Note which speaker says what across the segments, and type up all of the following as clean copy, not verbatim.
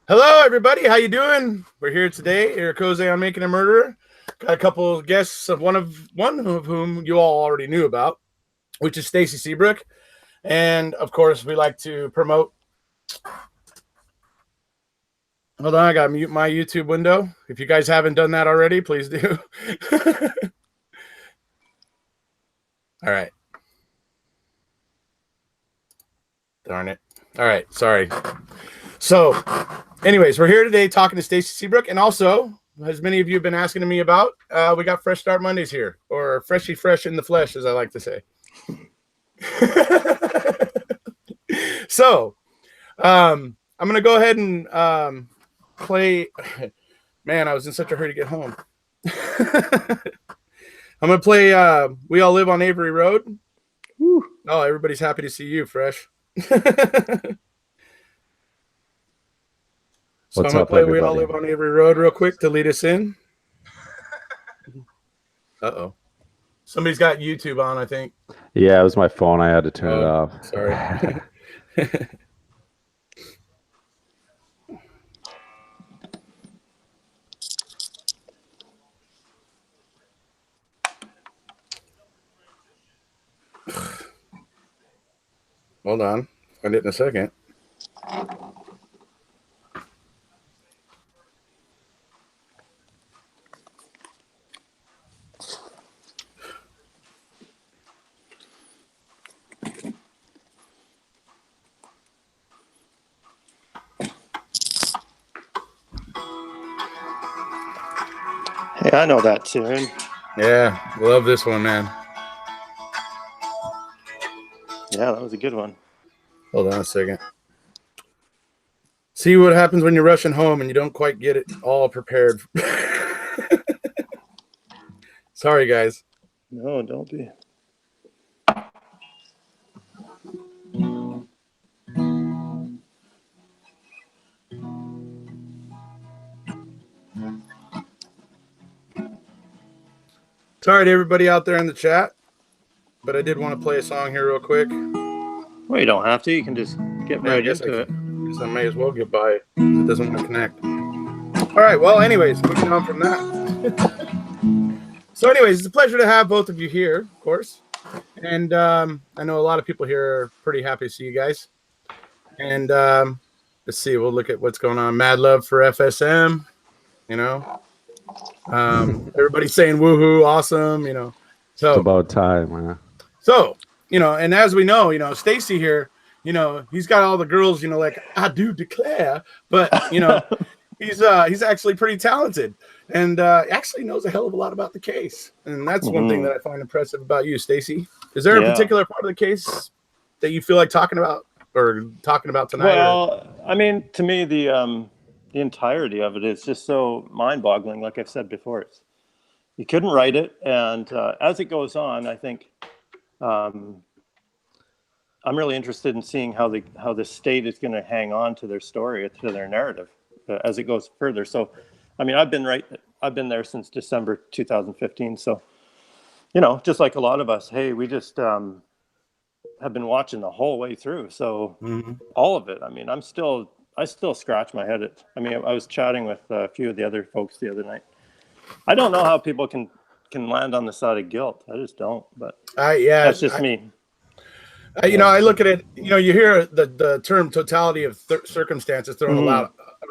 Speaker 1: Hello, everybody. How you doing? We're here today, Eric on Making a Murderer. Got a couple of guests of one of whom you all already knew about, which is Stacy Seabrook, and of course, we like to promote. Hold on, I got to mute my YouTube window. If you guys haven't done that already, please do. All right. Darn it. All right, sorry. So, anyways, we're here today talking to Stacy Seabrook, and also, as many of you have been asking me about, we got Fresh Start Mondays here, or Freshy Fresh in the Flesh, as I like to say. So, I'm going to go ahead and play. Man, I was in such a hurry to get home. I'm going to play We All Live on Avery Road. Woo. Oh, everybody's happy to see you, Fresh. So I'm going to play everybody? We All Live on Avery Road real quick to lead us in. Uh-oh. Somebody's got YouTube on, I think.
Speaker 2: Yeah, it was my phone. I had to turn it off.
Speaker 1: Sorry. Hold on. Find it in a second.
Speaker 3: Hey, I know that tune.
Speaker 1: Yeah, love this one, man.
Speaker 3: Yeah, that was a good one.
Speaker 1: Hold on a second. See what happens when you're rushing home and you don't quite get it all prepared. Sorry, guys.
Speaker 3: No, don't be.
Speaker 1: Sorry to everybody out there in the chat, but I did want to play a song here real quick.
Speaker 3: Well, you don't have to. You can just get right into it.
Speaker 1: I may as well get by. It doesn't want to connect. All right. Well, anyways, moving on from that. So, anyways, it's a pleasure to have both of you here, of course. And I know a lot of people here are pretty happy to see you guys. And let's see. We'll look at what's going on. Mad love for FSM. You know. Everybody's saying woohoo, awesome, you know. So
Speaker 2: it's about time, man.
Speaker 1: So, you know, and as we know, you know, Stacy here, you know, he's got all the girls, you know, like I do declare, but you know, he's actually pretty talented and actually knows a hell of a lot about the case. And that's one thing that I find impressive about you, Stacy. Is there a particular part of the case that you feel like talking about tonight?
Speaker 3: Well, I mean, to me, the entirety of it is just so mind-boggling. Like I've said before, you couldn't write it, and as it goes on, I think I'm really interested in seeing how the state is going to hang on to their story, to their narrative, as it goes further. So, I mean, I've been there since December 2015. So, you know, just like a lot of us, hey, we just have been watching the whole way through. So, all of it. I mean, I still scratch my head at. I mean, I was chatting with a few of the other folks the other night. I don't know how people can land on the side of guilt. I just don't. But that's just me.
Speaker 1: You know, I look at it. You know, you hear the term totality of circumstances thrown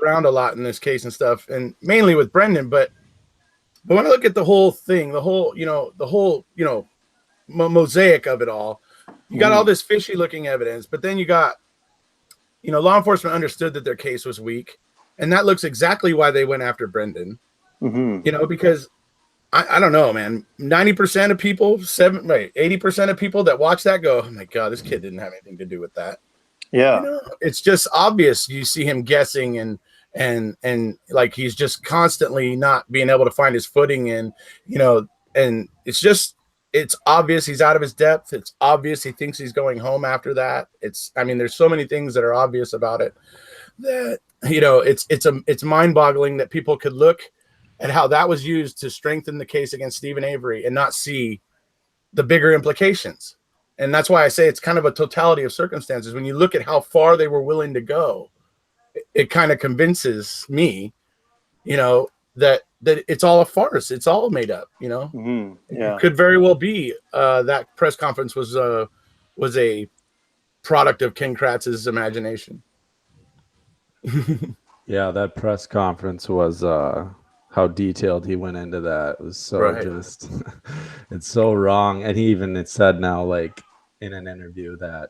Speaker 1: around a lot in this case and stuff, and mainly with Brendan. But when I look at the whole thing, the whole mosaic of it all, you got all this fishy looking evidence, but then you got, you know, law enforcement understood that their case was weak, and that looks exactly why they went after Brendan. You know, because I don't know, man. 90% of people, 80% of people that watch that go, oh my God, this kid didn't have anything to do with that.
Speaker 3: Yeah,
Speaker 1: you know, it's just obvious. You see him guessing and like he's just constantly not being able to find his footing, and you know, and it's obvious he's out of his depth. It's obvious he thinks he's going home after that. I mean, there's so many things that are obvious about it that, you know, it's mind-boggling that people could look at how that was used to strengthen the case against Stephen Avery and not see the bigger implications. And that's why I say it's kind of a totality of circumstances. When you look at how far they were willing to go, it kind of convinces me, that it's all a farce. It's all made up.
Speaker 3: Yeah.
Speaker 1: It could very well be that press conference was a product of Ken Kratz's imagination.
Speaker 2: Yeah, that press conference was how detailed he went into that. It was so
Speaker 1: Right.
Speaker 2: just it's so wrong. And it said now, like in an interview, that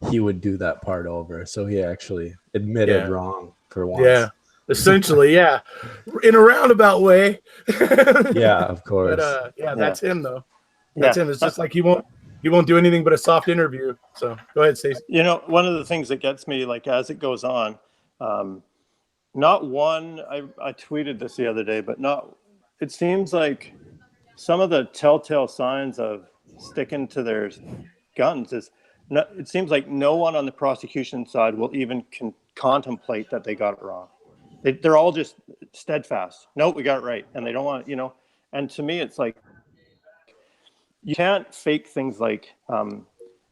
Speaker 2: he would do that part over. So he actually admitted wrong for once.
Speaker 1: Yeah. Essentially, yeah. In a roundabout way.
Speaker 2: Yeah, of course.
Speaker 1: But that's him though.
Speaker 3: Yeah.
Speaker 1: That's him. It's just like he won't do anything but a soft interview. So go ahead, Stacy.
Speaker 3: One of the things that gets me, like, as it goes on, not one, I tweeted this the other day, but it seems like some of the telltale signs of sticking to their guns it seems like no one on the prosecution side will even contemplate that they got it wrong. They're all just steadfast. No, we got it right. And they don't want, and to me, it's like, you can't fake things like,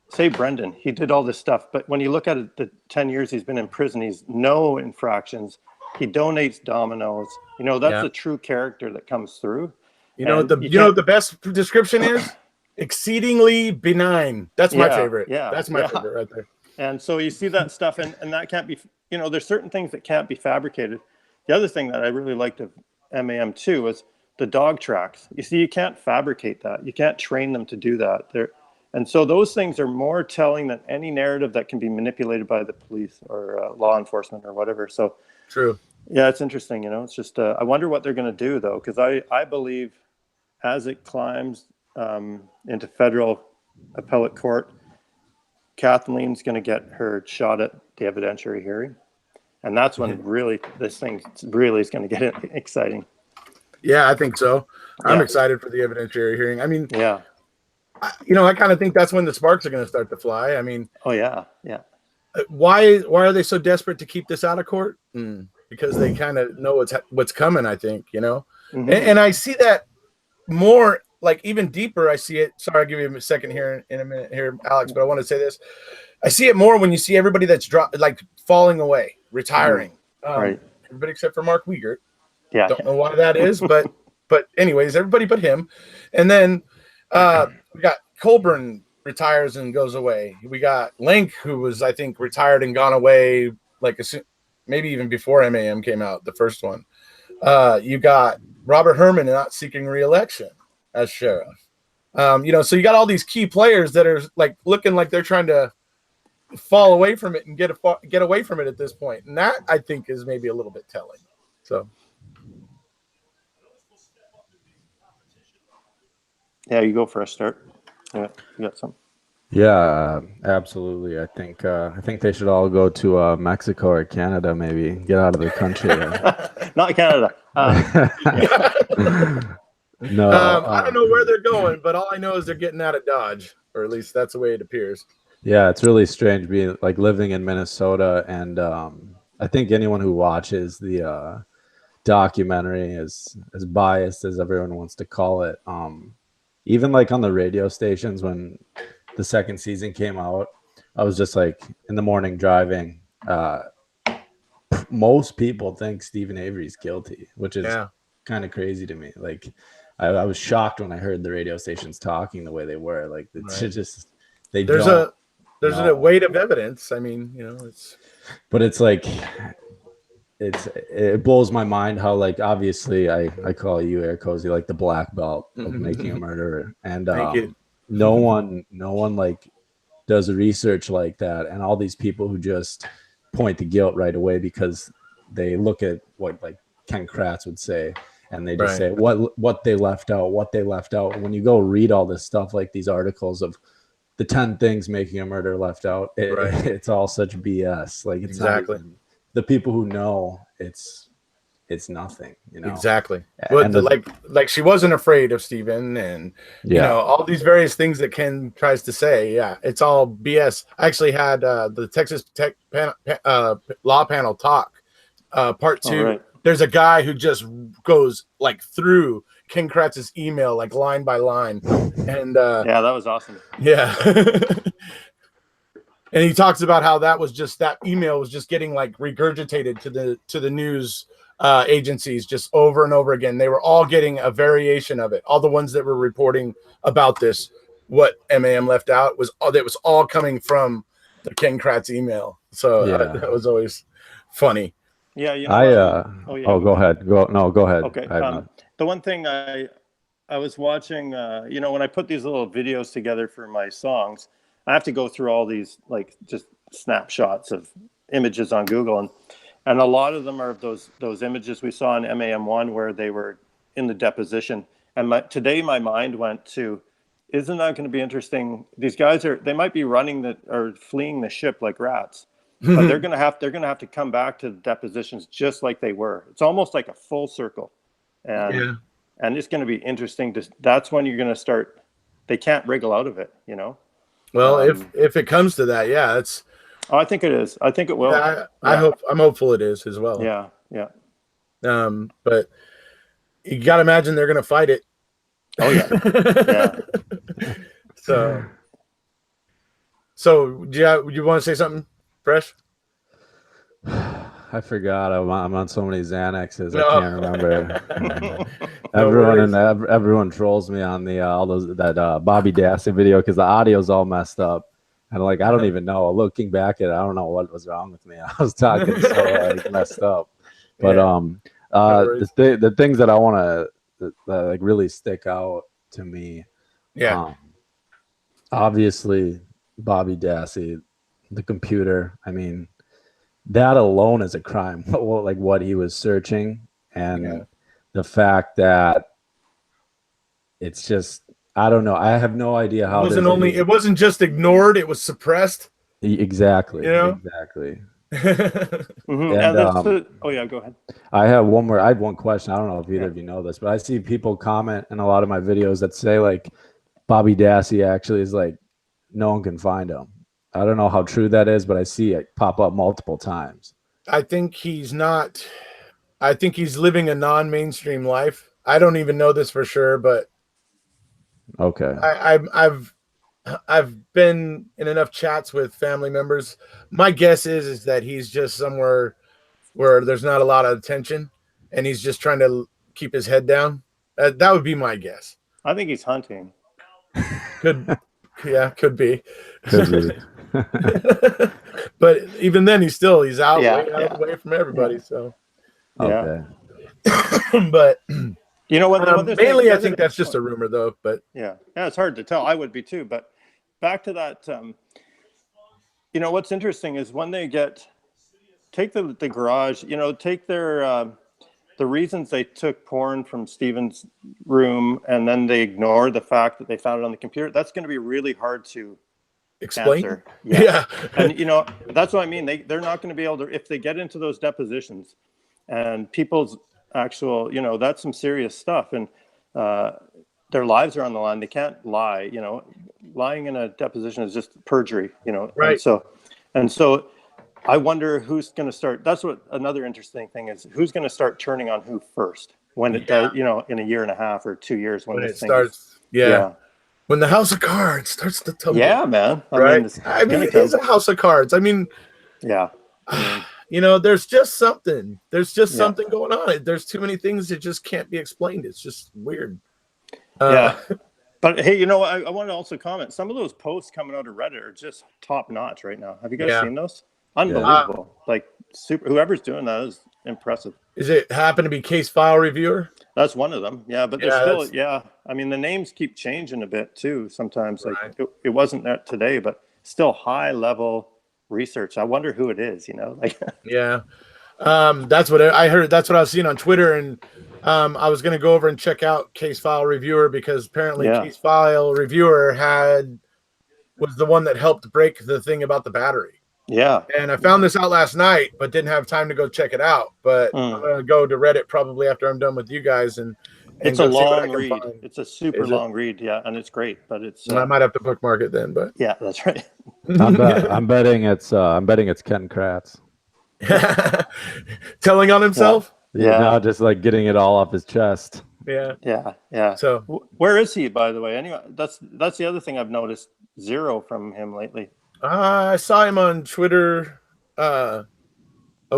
Speaker 3: say Brendan, he did all this stuff, but when you look at it, the 10 years he's been in prison, he's no infractions. He donates Dominoes. That's the true character that comes through.
Speaker 1: The best description is exceedingly benign. That's my favorite.
Speaker 3: Yeah.
Speaker 1: That's my favorite right there.
Speaker 3: And so you see that stuff, and that can't be, there's certain things that can't be fabricated. The other thing that I really liked of MAM too was the dog tracks. You see, you can't fabricate that. You can't train them to do that. And so those things are more telling than any narrative that can be manipulated by the police or law enforcement or whatever. So
Speaker 1: true.
Speaker 3: Yeah, it's interesting. It's just I wonder what they're going to do though, because I believe as it climbs into federal appellate court, Kathleen's going to get her shot at the evidentiary hearing, and that's when really this thing really is going to get exciting.
Speaker 1: Yeah, I think so. I'm excited for the evidentiary hearing. I mean,
Speaker 3: yeah.
Speaker 1: I kind of think that's when the sparks are going to start to fly. I mean,
Speaker 3: oh yeah.
Speaker 1: Why are they so desperate to keep this out of court? Because they kind of know what's coming. I think and I see that more, like even deeper. I see it. Sorry, I'll give you a second here in a minute here, Alex. But I want to say this. I see it more when you see everybody that's falling away, retiring.
Speaker 3: Right.
Speaker 1: Everybody except for Mark Wiegert.
Speaker 3: Yeah.
Speaker 1: Don't know why that is, but anyways, everybody but him. And then we got Colburn retires and goes away. We got Link, who was, I think, retired and gone away, maybe even before MAM came out, the first one. You got Robert Herman not seeking re-election as sheriff. So you got all these key players that are looking like they're trying to fall away from it and get away from it at this point. And that, I think, is maybe a little bit telling. So.
Speaker 3: Yeah, you go for a start. Yeah, you got some.
Speaker 2: Yeah, absolutely. I think they should all go to Mexico or Canada, maybe get out of the country.
Speaker 3: Not Canada.
Speaker 2: No,
Speaker 1: I don't know where they're going, but all I know is they're getting out of Dodge, or at least that's the way it appears.
Speaker 2: Yeah, it's really strange being living in Minnesota, and I think anyone who watches the documentary, as biased as everyone wants to call it, even on the radio stations when the second season came out, I was just in the morning driving. Most people think Stephen Avery's guilty, which is kind of crazy to me. I was shocked when I heard the radio stations talking the way they were. It's just there's
Speaker 1: a weight of evidence. I mean, it's.
Speaker 2: But it's it blows my mind how obviously I call you, Air Cozy, the black belt of making a murderer, and no one does research like that, and all these people who just point to guilt right away because they look at what Ken Kratz would say, and they just say what they left out. When you go read all this stuff, these articles of the 10 things making a murder left out, it's all such BS. It's
Speaker 1: exactly.
Speaker 2: The people who know it's nothing,
Speaker 1: Exactly.
Speaker 2: And
Speaker 1: she wasn't afraid of Stephen, and all these various things that Ken tries to say. Yeah, it's all BS. I actually had the Texas Tech law panel talk part 2. Right. There's a guy who just goes through Ken Kratz's email line by line, and
Speaker 3: yeah, that was awesome.
Speaker 1: Yeah. And he talks about how that email was just getting like regurgitated to the news agencies just over and over again. They were all getting a variation of it. All the ones that were reporting about this, what MAM left out was all coming from the Ken Kratz email. So that was always funny.
Speaker 3: Yeah, you know.
Speaker 2: Go ahead. Go ahead.
Speaker 3: Okay. The one thing I was watching, when I put these little videos together for my songs, I have to go through all these like just snapshots of images on Google, and a lot of them are those images we saw in MAM1 where they were in the deposition. And today my mind went to, isn't that going to be interesting? These guys they might be running or fleeing the ship like rats, but they're going to have to come back to the depositions just like they were. It's almost like a full circle, and it's going to be interesting. That's when you're going to start. They can't wriggle out of it, you know.
Speaker 1: Well, if it comes to that, that's.
Speaker 3: Oh, I think it is. I think it will.
Speaker 1: Yeah, I'm hopeful it is as well.
Speaker 3: Yeah.
Speaker 1: But you got to imagine they're going to fight it.
Speaker 3: Oh yeah. Yeah.
Speaker 1: So do you want to say something, Fresh?
Speaker 2: I forgot. I'm on so many Xanaxes. I can't remember. Everyone trolls me on that Bobby Dassey video because the audio's all messed up, and like I don't even know. Looking back at it, I don't know what was wrong with me. I was talking so messed up. But the things that I want to like really stick out to me. Yeah. Obviously, Bobby Dassey, the computer. I mean, that alone is a crime. Like what he was searching, and the fact that it's just, I don't know. I have no idea how
Speaker 1: it wasn't just ignored, it was suppressed.
Speaker 2: Exactly.
Speaker 1: You know?
Speaker 2: Exactly.
Speaker 3: And, go ahead.
Speaker 2: I have one question. I don't know if either of you know this, but I see people comment in a lot of my videos that say like Bobby Dassey actually is like no one can find him. I don't know how true that is, but I see it pop up multiple times.
Speaker 1: I think he's living a non-mainstream life. I don't even know this for sure, but
Speaker 2: okay.
Speaker 1: I've been in enough chats with family members. My guess is that he's just somewhere where there's not a lot of attention, and he's just trying to keep his head down. That would be my guess.
Speaker 3: I think he's hunting.
Speaker 1: Could be. But even then, he's out away from everybody. So
Speaker 2: okay.
Speaker 1: But
Speaker 3: you know what?
Speaker 1: Mainly, I think that's just a rumor, though. But
Speaker 3: yeah, it's hard to tell. I would be too. But back to that, what's interesting is when they take the garage, take their the reasons they took porn from Steven's room, and then they ignore the fact that they found it on the computer. That's going to be really hard to
Speaker 1: explain.
Speaker 3: Answer. Yeah. And that's what I mean. They're not going to be able to, if they get into those depositions and people's actual, that's some serious stuff, and their lives are on the line. They can't lie. Lying in a deposition is just perjury.
Speaker 1: Right.
Speaker 3: And so I wonder who's going to start. That's what another interesting thing is. Who's going to start turning on who first when it does? In a year and a half or 2 years when it starts. When the house of cards starts to tumble. Yeah, man.
Speaker 1: Right. It is a house of cards. I mean, there's just something. There's just something going on. There's too many things that just can't be explained. It's just weird.
Speaker 3: But hey, I want to also comment. Some of those posts coming out of Reddit are just top notch right now. Have you guys seen those? Unbelievable. Like super. Whoever's doing that is impressive.
Speaker 1: Is it happen to be Case File Reviewer?
Speaker 3: That's one of them. Yeah, but there's still. I mean, the names keep changing a bit too. Sometimes, like it wasn't that today, but still high level research. I wonder who it is.
Speaker 1: That's what I heard. That's what I was seeing on Twitter, and I was going to go over and check out Case File Reviewer because apparently Case File Reviewer was the one that helped break the thing about the battery.
Speaker 3: Yeah.
Speaker 1: And I found this out last night, but didn't have time to go check it out. But I'm going to go to Reddit probably after I'm done with you guys. And
Speaker 3: it's a long read. It's a super long read. Yeah. And it's great, but
Speaker 1: I might have to bookmark it then, but
Speaker 3: yeah, that's right.
Speaker 2: I'm betting it's Ken Kratz.
Speaker 1: Telling on himself.
Speaker 2: Yeah. Just like getting it all off his chest.
Speaker 3: Yeah. So where is he, by the way? Anyway, that's the other thing I've noticed. Zero from him lately.
Speaker 1: I saw him on Twitter a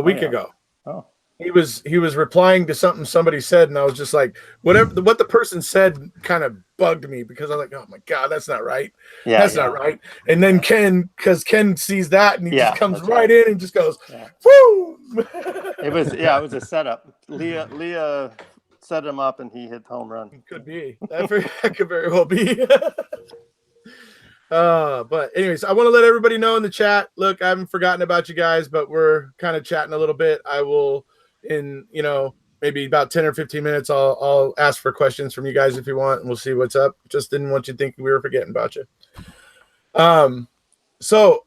Speaker 1: week ago.
Speaker 3: Oh.
Speaker 1: He was replying to something somebody said, and I was just like, what the person said kind of bugged me, because I was like, oh my God, that's not right.
Speaker 3: Yeah,
Speaker 1: that's not right. And then because Ken sees that, and he just comes right in and just goes, woo.
Speaker 3: It was a setup. Leah set him up, and he hit home run.
Speaker 1: It could be. That could very well be. But anyways, I want to let everybody know in the chat. Look, I haven't forgotten about you guys, but we're kind of chatting a little bit. I will, in maybe about 10 or 15 minutes, I'll ask for questions from you guys if you want, and we'll see what's up. Just didn't want you to think we were forgetting about you. So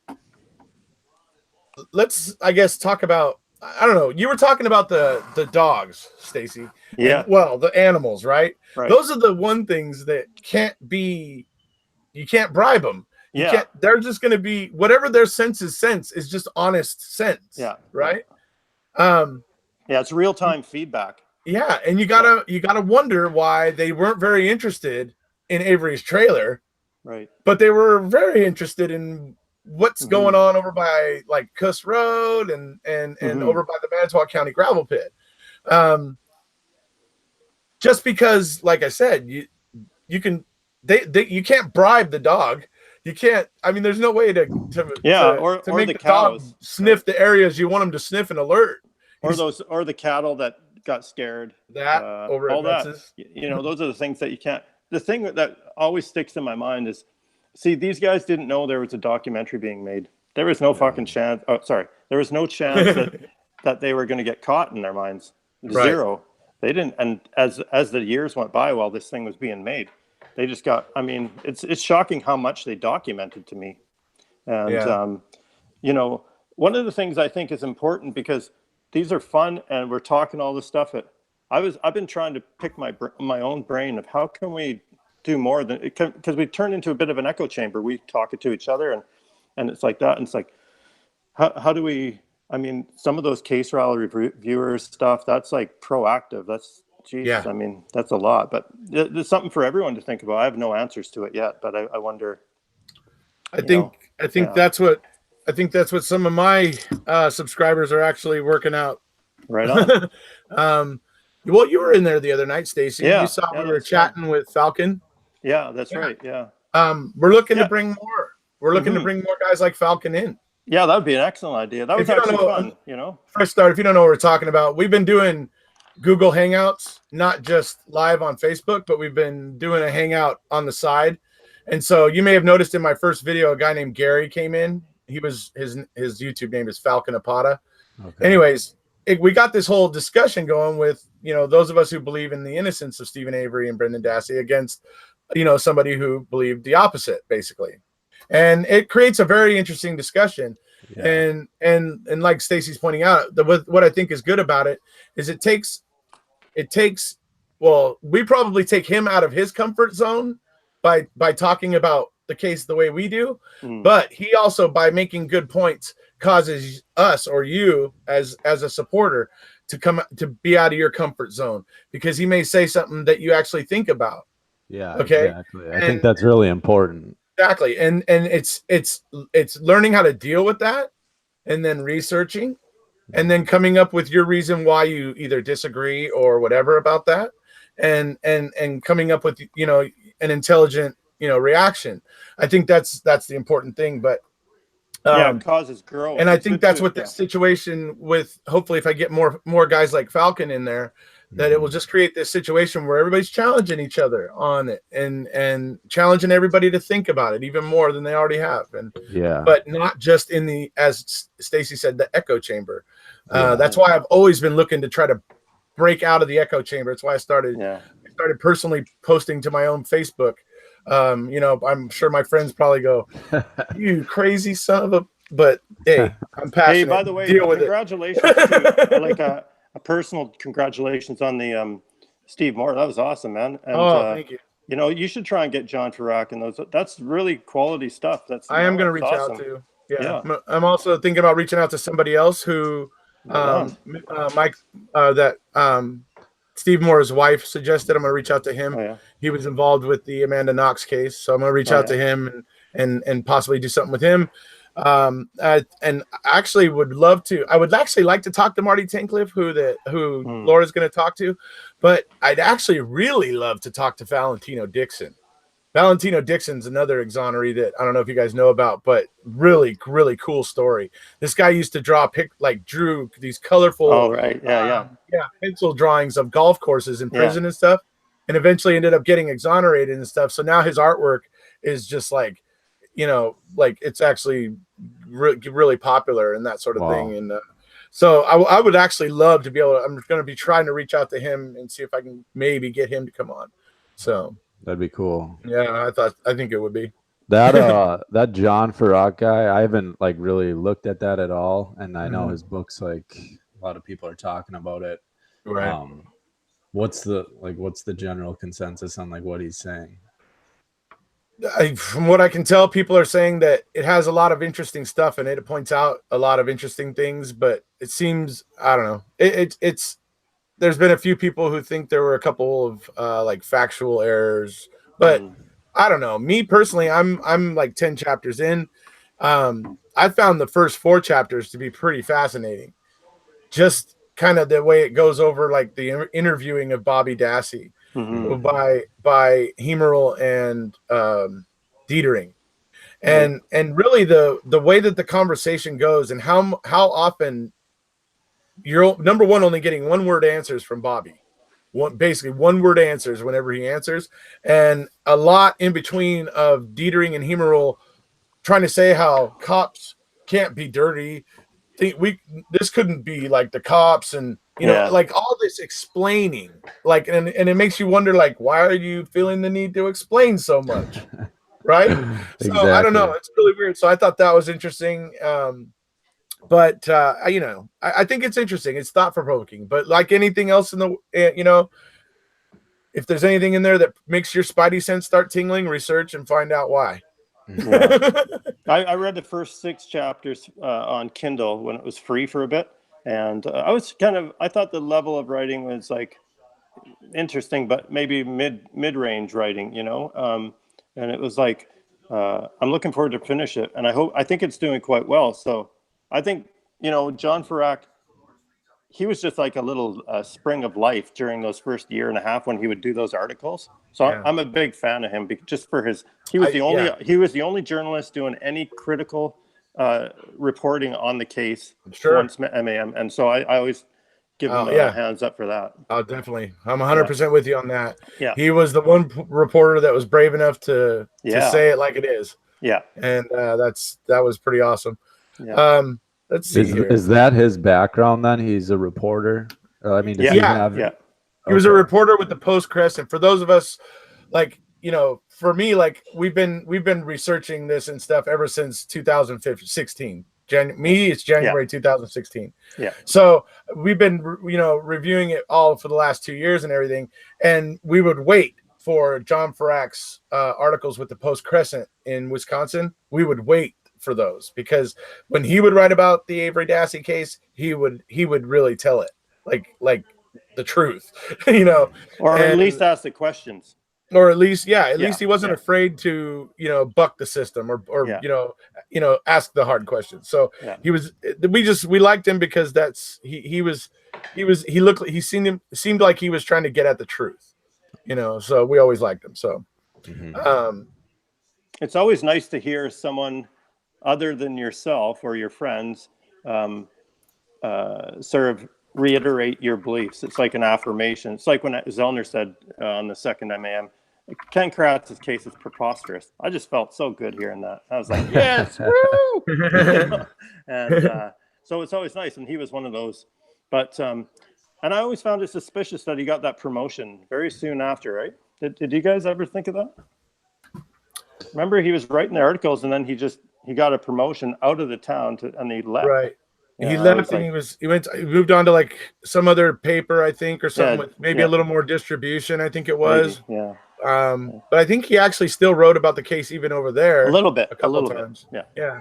Speaker 1: let's, I guess, talk about, I don't know, you were talking about the dogs, Stacy.
Speaker 3: Yeah.
Speaker 1: Well, the animals, right?
Speaker 3: Right.
Speaker 1: Those are the one things that you can't bribe them. They're just going to be whatever their sense is just honest sense.
Speaker 3: Yeah.
Speaker 1: Right.
Speaker 3: It's real-time feedback.
Speaker 1: Yeah. And you gotta wonder why they weren't very interested in Avery's trailer.
Speaker 3: Right.
Speaker 1: But they were very interested in what's going on over by like Cuss Road and over by the Manitowoc County gravel pit. Just because, like I said, you can't bribe the dog. You can't. I mean, there's no way to make the dog sniff the areas you want them to sniff and alert.
Speaker 3: Or the cattle that got scared.
Speaker 1: Over
Speaker 3: all that. Those are the things that you can't. The thing that always sticks in my mind is, see, these guys didn't know there was a documentary being made. There was no fucking chance. Oh, sorry. There was no chance that they were going to get caught in their minds. Zero. They didn't. And as the years went by while this thing was being made, they just got, I mean, it's shocking how much they documented to me. And, one of the things I think is important, because these are fun and we're talking all this stuff. I've been trying to pick my own brain of how can we do more than, because we turned into a bit of an echo chamber. We talk to each other and it's like that. And it's like, how do we, I mean, some of those case rally reviewers stuff, that's like proactive. That's, Jesus, I mean, that's a lot, but there's something for everyone to think about. I have no answers to it yet, but I wonder.
Speaker 1: I think that's what some of my subscribers are actually working out.
Speaker 3: Right on.
Speaker 1: Well, you were in there the other night, Stacy.
Speaker 3: Yeah,
Speaker 1: you saw we were chatting with Falcon.
Speaker 3: Yeah, that's right. Yeah.
Speaker 1: We're looking to bring more. We're looking to bring more guys like Falcon in.
Speaker 3: Yeah, that would be an excellent idea. That was actually fun.
Speaker 1: First start, if you don't know what we're talking about, we've been doing Google Hangouts, not just live on Facebook, but we've been doing a hangout on the side. And so you may have noticed in my first video, a guy named Gary came in. He was his YouTube name is Falcon Apata. Okay. Anyways, we got this whole discussion going with, those of us who believe in the innocence of Stephen Avery and Brendan Dassey against, somebody who believed the opposite, basically. And it creates a very interesting discussion. Yeah. And like Stacy's pointing out, what I think is good about it is it takes, well, we probably take him out of his comfort zone by talking about the case the way we do, but he also, by making good points, causes us or you as a supporter to be out of your comfort zone, because he may say something that you actually think about.
Speaker 2: Yeah. Okay. Exactly. I think that's really important.
Speaker 1: Exactly. And it's learning how to deal with that, and then researching, and then coming up with your reason why you either disagree or whatever about that, and coming up with an intelligent reaction. I think that's the important thing. But
Speaker 3: it causes growth,
Speaker 1: and I think that's what this situation with, hopefully if I get more guys like Falcon in there, that it will just create this situation where everybody's challenging each other on it, and challenging everybody to think about it even more than they already have. But not just in the, as Stacy said, the echo chamber. That's why I've always been looking to try to break out of the echo chamber. It's why I started personally posting to my own Facebook. I'm sure my friends probably go, "You crazy son of a," but hey, I'm passionate.
Speaker 3: Hey, by the way, congratulations to like a personal congratulations on the Steve Moore. That was awesome, man. And,
Speaker 1: thank you.
Speaker 3: You should try and get John Farrak and those. That's really quality stuff.
Speaker 1: I am going to reach out to. Yeah. I'm also thinking about reaching out to somebody else who, Steve Moore's wife suggested. I'm going to reach out to him. Oh, yeah. He was involved with the Amanda Knox case, so I'm going to reach out to him and possibly do something with him. And actually would love to. I would actually like to talk to Marty Tincliffe, who Laura's going to talk to, but I'd actually really love to talk to Valentino Dixon. Valentino Dixon's another exoneree that I don't know if you guys know about, but really, really cool story. This guy used to drew these colorful,
Speaker 3: oh right, yeah,
Speaker 1: pencil drawings of golf courses in prison
Speaker 3: yeah.
Speaker 1: and stuff, and eventually ended up getting exonerated and stuff. So now his artwork is just like, like it's actually really popular and that sort of thing. And so I would actually love to be able to, I'm going to be trying to reach out to him and see if I can maybe get him to come on. So
Speaker 2: that'd be cool.
Speaker 1: Yeah, I think it would be.
Speaker 2: That John Farrar guy, I haven't like really looked at that at all. And I know his books, like a lot of people are talking about it.
Speaker 1: Right.
Speaker 2: What's the general consensus on like what he's saying?
Speaker 1: From what I can tell, people are saying that it has a lot of interesting stuff in it. It points out a lot of interesting things, but it seems, I don't know. It's there's been a few people who think there were a couple of like factual errors, but I don't know. Me personally, I'm like 10 chapters in. I found the first 4 chapters to be pretty fascinating. Just kind of the way it goes over like the interviewing of Bobby Dassey by Hemerl and Dietering, and really the way that the conversation goes and how often you're number one only getting one word answers from Bobby. Basically one word answers whenever he answers, and a lot in between of Dietering and Hemerl trying to say how cops can't be dirty. This couldn't be like the cops, and like all this explaining, like, and it makes you wonder, like, why are you feeling the need to explain so much, right?
Speaker 2: Exactly.
Speaker 1: So I don't know, it's really weird. So I thought that was interesting. But I think it's interesting. It's thought provoking, but like anything else in the, if there's anything in there that makes your spidey sense start tingling, research and find out why.
Speaker 3: Yeah. I read the first 6 chapters on Kindle when it was free for a bit, and I thought the level of writing was like interesting, but maybe mid-range writing, and it was like I'm looking forward to finish it, and I think it's doing quite well. So I think John Farrar, he was just like a little spring of life during those first year and a half when he would do those articles. So I'm a big fan of him just for he was the only journalist doing any critical reporting on the case once MAM. And so I always give him hands up for that.
Speaker 1: Oh, definitely. I'm 100% with you on that.
Speaker 3: Yeah.
Speaker 1: He was the one reporter that was brave enough to say it like it is.
Speaker 3: Yeah.
Speaker 1: And that was pretty awesome.
Speaker 3: Yeah.
Speaker 1: Let's see here.
Speaker 2: Is that his background then? He's a reporter? I mean, does he have...
Speaker 1: Yeah. He was a reporter with the Post Crescent. For those of us, like, for me, like, we've been researching this and stuff ever since 2016. It's January 2016.
Speaker 3: Yeah.
Speaker 1: So we've been, reviewing it all for the last 2 years and everything. And we would wait for John Farrak's articles with the Post Crescent in Wisconsin. We would wait for those, because when he would write about the Avery Dassey case, he would really tell it like the truth,
Speaker 3: or at least ask the questions,
Speaker 1: or at least least he wasn't afraid to buck the system or ask the hard questions. So we liked him because he seemed like he was trying to get at the truth, so we always liked him. So
Speaker 3: it's always nice to hear someone other than yourself or your friends sort of reiterate your beliefs. It's like an affirmation. It's like when Zellner said on the second MAM, Ken Kratz's case is preposterous. I just felt so good hearing that. I was like, yes, woo! And so it's always nice. And he was one of those. But and I always found it suspicious that he got that promotion very soon after, right? Did you guys ever think of that? Remember, he was writing the articles, and then he got a promotion out of the town and he left.
Speaker 1: Right. He left and he moved on to like some other paper, I think, or something with maybe a little more distribution, I think it was.
Speaker 3: Maybe,
Speaker 1: but I think he actually still wrote about the case even over there
Speaker 3: a little bit,
Speaker 1: a couple times.
Speaker 3: Yeah.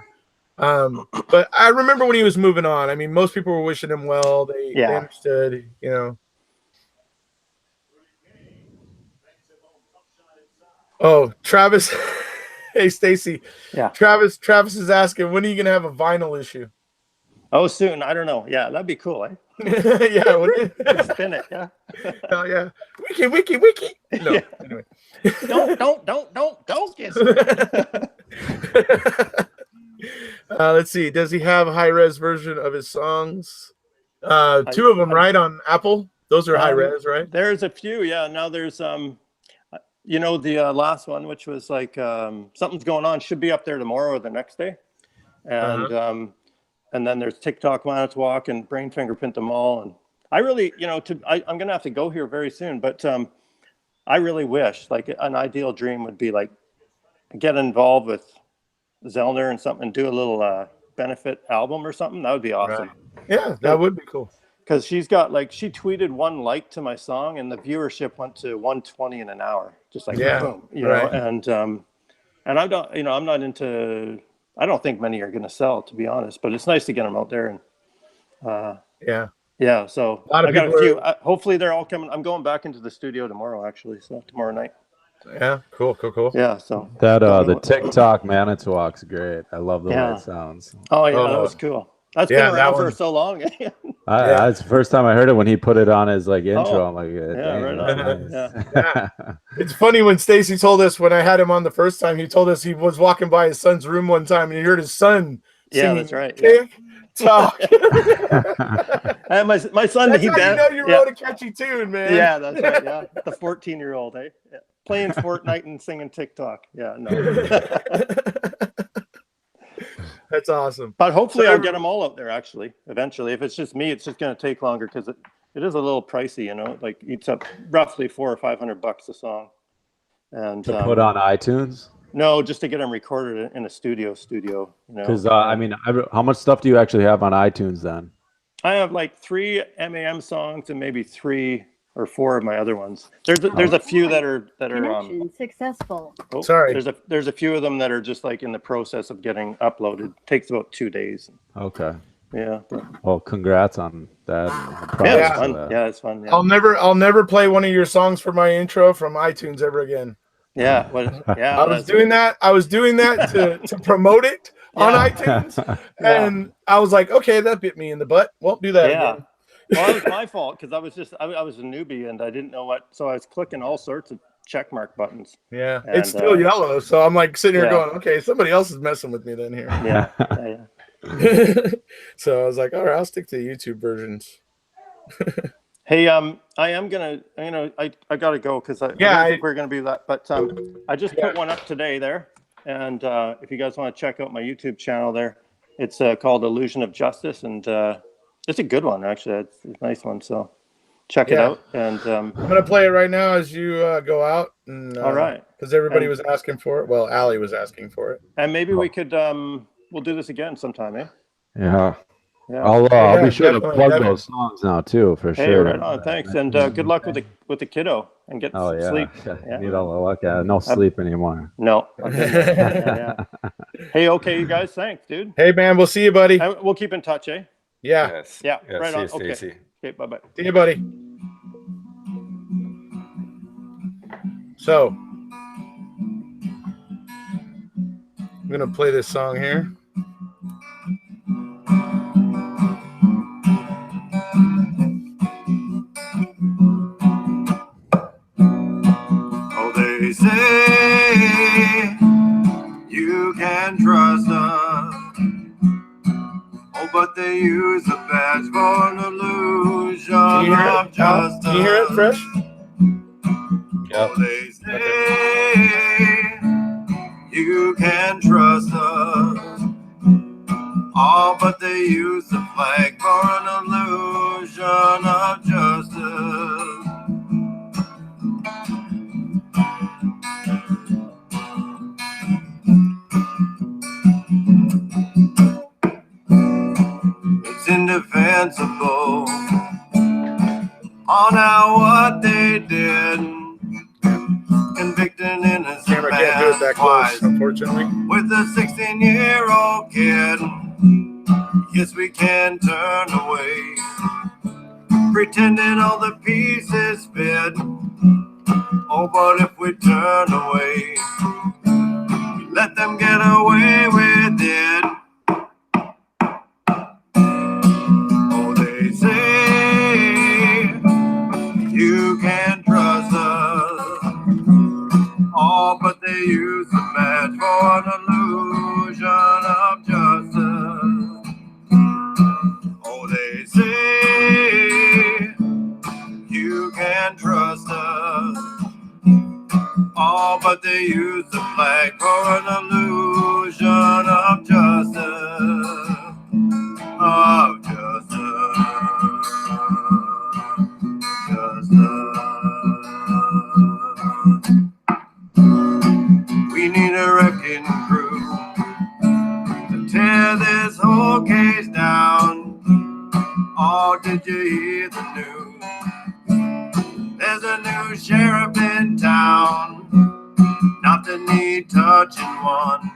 Speaker 1: But I remember when he was moving on. I mean, most people were wishing him well. They understood, Oh, Travis Hey, Stacy.
Speaker 3: Yeah.
Speaker 1: Travis is asking, when are you gonna have a vinyl issue?
Speaker 3: Oh, soon. I don't know. Yeah, that'd be cool, eh?
Speaker 1: Yeah.
Speaker 3: Spin it. Yeah.
Speaker 1: Hell yeah. Wiki. No.
Speaker 3: Yeah.
Speaker 1: Anyway.
Speaker 3: Don't kiss me.
Speaker 1: Let's see. Does he have a high-res version of his songs? Two of them, right, on Apple? Those are high-res, right?
Speaker 3: There's a few, yeah. Now there's the last one, which was like something's going on, should be up there tomorrow or the next day. And then there's TikTok Manitowoc and Brain Fingerprint them all. And I really, I'm gonna have to go here very soon, but I really wish, like, an ideal dream would be like get involved with Zellner and something and do a little benefit album or something. That would be awesome.
Speaker 1: Right. Yeah, that would be cool.
Speaker 3: Because she's got, like, she tweeted one like to my song and the viewership went to 120 in an hour, just like boom, know. And I'm not, I'm not into. I don't think many are going to sell, to be honest. But it's nice to get them out there and yeah. So I got a few. Hopefully they're all coming. I'm going back into the studio tomorrow, actually. So tomorrow night.
Speaker 1: Yeah, cool.
Speaker 3: Yeah, so
Speaker 2: that the TikTok Manitowoc's great. I love the way it sounds.
Speaker 3: Oh yeah, that was cool. That's been around for so long.
Speaker 2: It's the first time I heard it when he put it on his like intro. I'm like,
Speaker 3: right on.
Speaker 1: Yeah. It's funny when Stacy told us, when I had him on the first time, he told us he was walking by his son's room one time and he heard his son singing.
Speaker 3: That's right.
Speaker 1: TikTok.
Speaker 3: And my son,
Speaker 1: that's how you wrote a catchy tune, man.
Speaker 3: Yeah, that's right. Yeah, the 14-year-old, eh? Yeah. Playing Fortnite and singing TikTok. Yeah, no.
Speaker 1: That's awesome.
Speaker 3: But hopefully I'll get them all out there, actually, eventually. If it's just me, it's just going to take longer because it is a little pricey, Like, eats up roughly $400 or $500 a song. And
Speaker 2: to put on iTunes?
Speaker 3: No, just to get them recorded in a studio.
Speaker 2: Because how much stuff do you actually have on iTunes then?
Speaker 3: I have like 3 MAM songs and maybe 3 or 4 of my other ones. There's a few that are
Speaker 4: successful.
Speaker 3: Oh,
Speaker 1: sorry.
Speaker 3: There's a few of them that are just like in the process of getting uploaded. Takes about 2 days.
Speaker 2: Okay.
Speaker 3: Yeah.
Speaker 2: Well, congrats on that.
Speaker 3: Yeah, it's fun. Yeah, it's fun. Yeah.
Speaker 1: I'll never play one of your songs for my intro from iTunes ever again.
Speaker 3: Yeah.
Speaker 1: I was doing that to promote it on iTunes, and I was like, okay, that bit me in the butt. Won't do that again.
Speaker 3: Well, it was my fault because I was a newbie and I didn't know what, so I was clicking all sorts of check mark buttons.
Speaker 1: Yeah, and it's still yellow, so I'm like sitting here going, okay, somebody else is messing with me then here.
Speaker 3: Yeah.
Speaker 1: So I was like, all right, I'll stick to the YouTube versions.
Speaker 3: Hey, I am gonna, I gotta go because I think we're gonna be that, but I just put one up today there, and if you guys want to check out my YouTube channel there, it's called Illusion of Justice, and it's a good one, actually. It's a nice one, so check it out. And
Speaker 1: I'm gonna play it right now as you go out. And,
Speaker 3: all right,
Speaker 1: because everybody was asking for it. Well, Allie was asking for it,
Speaker 3: and maybe we could we'll do this again sometime, eh?
Speaker 2: Yeah. I'll be sure to plug those songs now too, for sure.
Speaker 3: Right on, thanks, and good luck with the kiddo and get some sleep.
Speaker 2: Need all the luck. No sleep anymore.
Speaker 3: No. Okay. Hey, okay, you guys. Thanks, dude.
Speaker 1: Hey, man. We'll see you, buddy.
Speaker 3: We'll keep in touch, eh?
Speaker 1: Yeah.
Speaker 5: Yes.
Speaker 3: Yeah.
Speaker 5: Yes,
Speaker 3: Right on.
Speaker 5: see you, Stacy.
Speaker 3: Okay. Bye bye.
Speaker 1: See you, buddy. So I'm gonna play this song here.
Speaker 6: Oh, they say you can trust us. Oh, but they use a badge for an illusion of justice.
Speaker 1: Can you hear it, Fresh?
Speaker 6: Oh, they say you can trust us. Oh, but they use the flag for an illusion of justice. It's indefensible. Oh, now what they did, convicting innocent
Speaker 1: Camera can't do it that close, unfortunately.
Speaker 6: With a 16-year-old kid. Yes, we can turn away, pretending all the pieces fit. Oh, but if we turn away, we let them get away with it. Oh, they say you can trust us. Oh, but they use the match for an illusion of justice. Oh, they say you can trust us. Oh, but they use the flag for an illusion of justice. Of justice. Justice. We need a wrecking crew to tear this whole case down. Oh, did you hear the news? There's a new sheriff in town. Not the need touching one.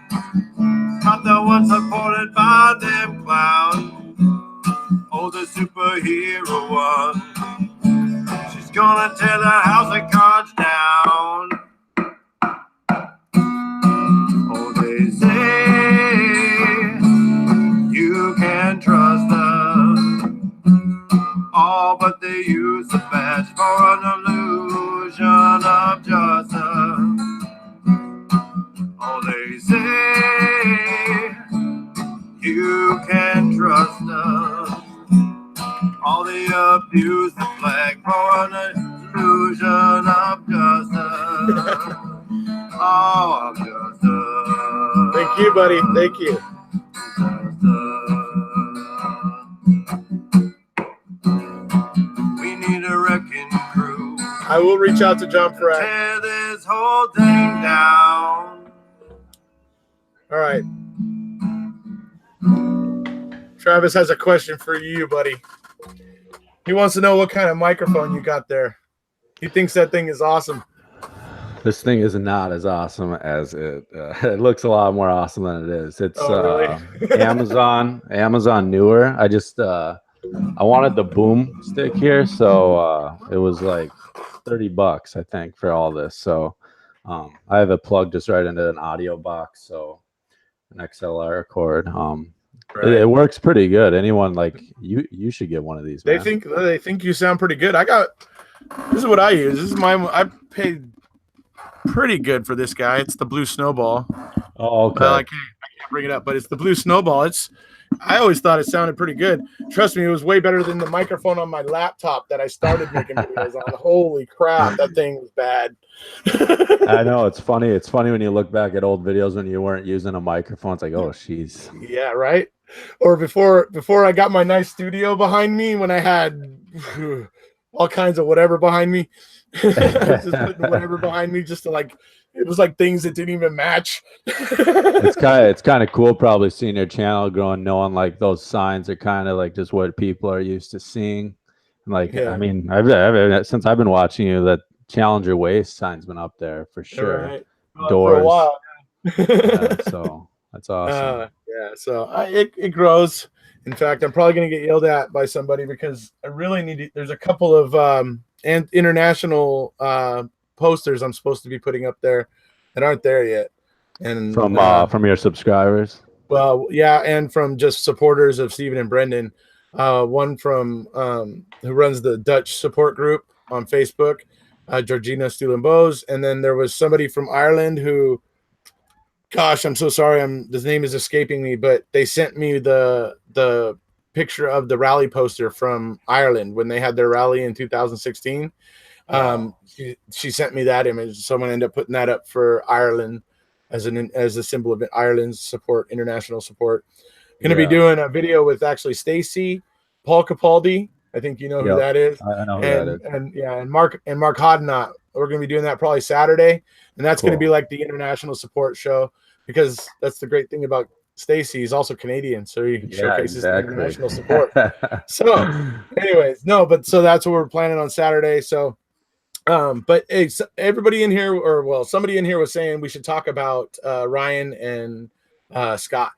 Speaker 6: Not the one supported by them clowns. Oh, the superhero one. She's gonna tear the house of cards down. Oh, they say you can trust us. Oh, but they use the badge for an illusion of justice. Oh, they say you can trust us. All they abuse the flag for an illusion of justice. Oh, of justice.
Speaker 1: Thank you, buddy. Thank you.
Speaker 6: We need a wrecking crew.
Speaker 1: I will reach out to John Pratt.
Speaker 6: Tear this whole thing down.
Speaker 1: All right. Travis has a question for you, buddy. He wants to know what kind of microphone you got there. He thinks that thing is awesome.
Speaker 2: This thing is not as awesome as it. It looks a lot more awesome than it is. It's
Speaker 1: really?
Speaker 2: Amazon newer. I wanted the boom stick here, so it was like $30, I think, for all this. So I have it plugged just right into an audio box, so an XLR cord. It works pretty good. Anyone like you should get one of these.
Speaker 1: They
Speaker 2: man.
Speaker 1: think you sound pretty good. This is what I use. This is I paid pretty good for this guy. It's the Blue Snowball.
Speaker 2: Oh, okay.
Speaker 1: I can't bring it up, but it's the Blue Snowball. I always thought it sounded pretty good. Trust me, it was way better than the microphone on my laptop that I started making videos on. Holy crap, that thing was bad.
Speaker 2: I know, it's funny. It's funny when you look back at old videos when you weren't using a microphone. It's like, oh, jeez.
Speaker 1: Yeah, right. Or before I got my nice studio behind me, when I had all kinds of whatever behind me, just putting whatever behind me, just to like. It was like things that didn't even match.
Speaker 2: It's kind of cool probably seeing your channel growing, knowing like those signs are kind of like just what people are used to seeing. Like, yeah. I mean, I've since I've been watching you, that Challenger Waist sign's been up there for sure.
Speaker 1: Right.
Speaker 2: Doors.
Speaker 1: For a while.
Speaker 2: Yeah, so that's awesome.
Speaker 1: So it grows. In fact, I'm probably going to get yelled at by somebody because I really need to. There's a couple of international posters I'm supposed to be putting up there that aren't there yet, and
Speaker 2: from your subscribers.
Speaker 1: Well, yeah, and from just supporters of Steven and Brendan. One from who runs the Dutch support group on Facebook, Georgina Stulenbos, and then there was somebody from Ireland who, gosh, I'm so sorry, his name is escaping me, but they sent me the picture of the rally poster from Ireland when they had their rally in 2016. She sent me that image, so I'm gonna end up putting that up for Ireland as a symbol of Ireland's support, international support. Gonna be doing a video with actually Stacy, Paul Capaldi. I think you know who that is.
Speaker 2: I know who that is.
Speaker 1: And Mark Hodnott. We're gonna be doing that probably Saturday, and that's gonna be like the international support show, because that's the great thing about Stacy. He's also Canadian, so he showcases the international support. So, anyways, so that's what we're planning on Saturday. So. But hey, everybody in here, somebody in here was saying we should talk about Ryan and Scott.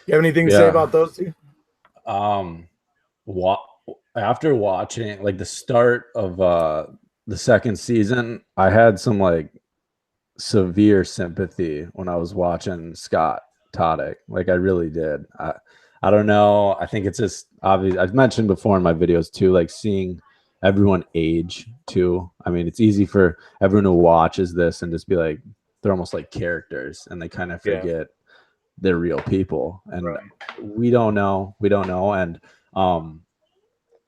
Speaker 1: You have anything to say about those two?
Speaker 2: After watching like the start of the second season, I had some like severe sympathy when I was watching Scott Todick. Like I really did. I don't know. I think it's just obvious. I've mentioned before in my videos too, like seeing everyone age too. I mean, it's easy for everyone who watches this and just be like, they're almost like characters and they kind of forget they're real people. And we don't know. And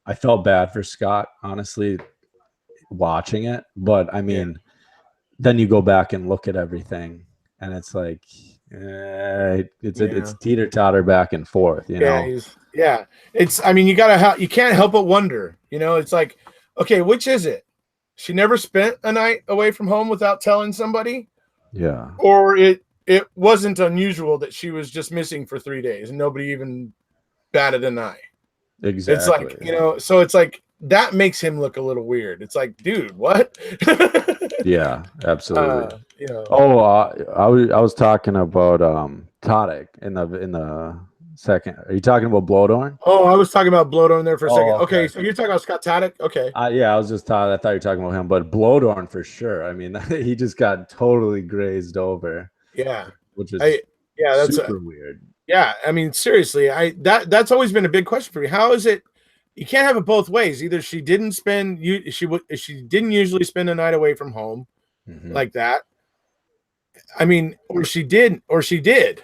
Speaker 2: I felt bad for Scott, honestly, watching it. But I mean, then you go back and look at everything and it's like, it's teeter totter back and forth, you know?
Speaker 1: It's, I mean, you can't help but wonder, you know, it's like, okay, which is it? She never spent a night away from home without telling somebody.
Speaker 2: Yeah.
Speaker 1: Or it wasn't unusual that she was just missing for 3 days and nobody even batted an eye.
Speaker 2: Exactly.
Speaker 1: It's like, you know, so it's like, that makes him look a little weird. It's like, dude, what?
Speaker 2: Yeah, absolutely.
Speaker 1: You know.
Speaker 2: I was talking about Todick in the second. Are you talking about Blowdorn?
Speaker 1: Oh, I was talking about Blowdorn there for a second.
Speaker 2: Okay.
Speaker 1: So you're talking about Scott Todick? Okay.
Speaker 2: Yeah, I thought you were talking about him, but Blowdorn for sure. I mean, he just got totally grazed over.
Speaker 1: Yeah.
Speaker 2: Which is
Speaker 1: that's
Speaker 2: super weird.
Speaker 1: Yeah, I mean, seriously, that's always been a big question for me. How is it? You can't have it both ways. Either she didn't usually spend a night away from home like that. I mean, or she did.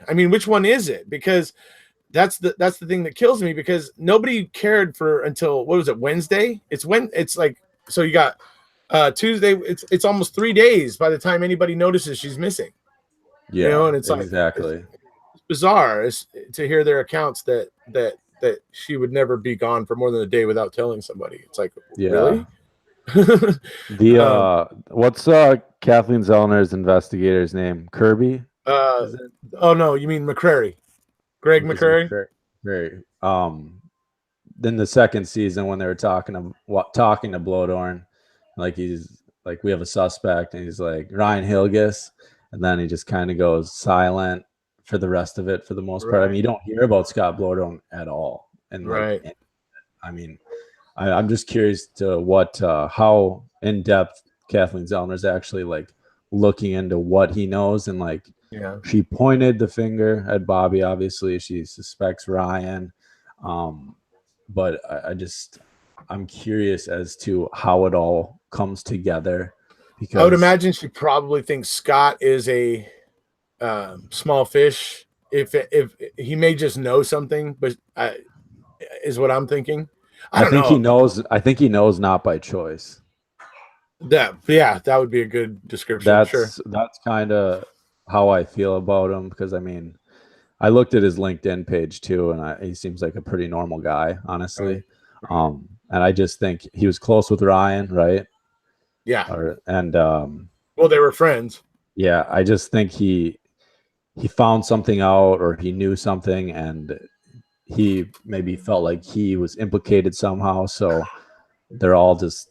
Speaker 1: I mean, which one is it? Because that's the thing that kills me, because nobody cared until what was it, Wednesday? It's like, so you got Tuesday, it's almost 3 days by the time anybody notices she's missing.
Speaker 2: Yeah,
Speaker 1: you know, and it's
Speaker 2: exactly.
Speaker 1: Like it's bizarre to hear their accounts that she would never be gone for more than a day without telling somebody. It's like, really?
Speaker 2: What's Kathleen Zellner's investigator's name? Kirby?
Speaker 1: Oh no, you mean McCrary. Greg McCrary?
Speaker 2: Then the second season when they were talking to Blowdorn, like he's like, we have a suspect, and he's like, Ryan Hilgis, and then he just kind of goes silent for the rest of it for the most part. I mean, you don't hear about Scott Blowdorn at all. And I mean, I'm just curious to how in depth Kathleen Zellner's actually like looking into what he knows. And like, she pointed the finger at Bobby. Obviously, she suspects Ryan. But I'm curious as to how it all comes together. Because
Speaker 1: I would imagine she probably thinks Scott is a small fish. If he may just know something, but is what I'm thinking. I think
Speaker 2: he knows. I think he knows not by choice.
Speaker 1: That would be a good description.
Speaker 2: That's kind of how I feel about him, because I mean, I looked at his LinkedIn page too, and he seems like a pretty normal guy, honestly. Right. And I just think he was close with Ryan, right?
Speaker 1: Yeah.
Speaker 2: Well,
Speaker 1: they were friends.
Speaker 2: Yeah, I just think he found something out, or he knew something, and he maybe felt like he was implicated somehow. So they're all just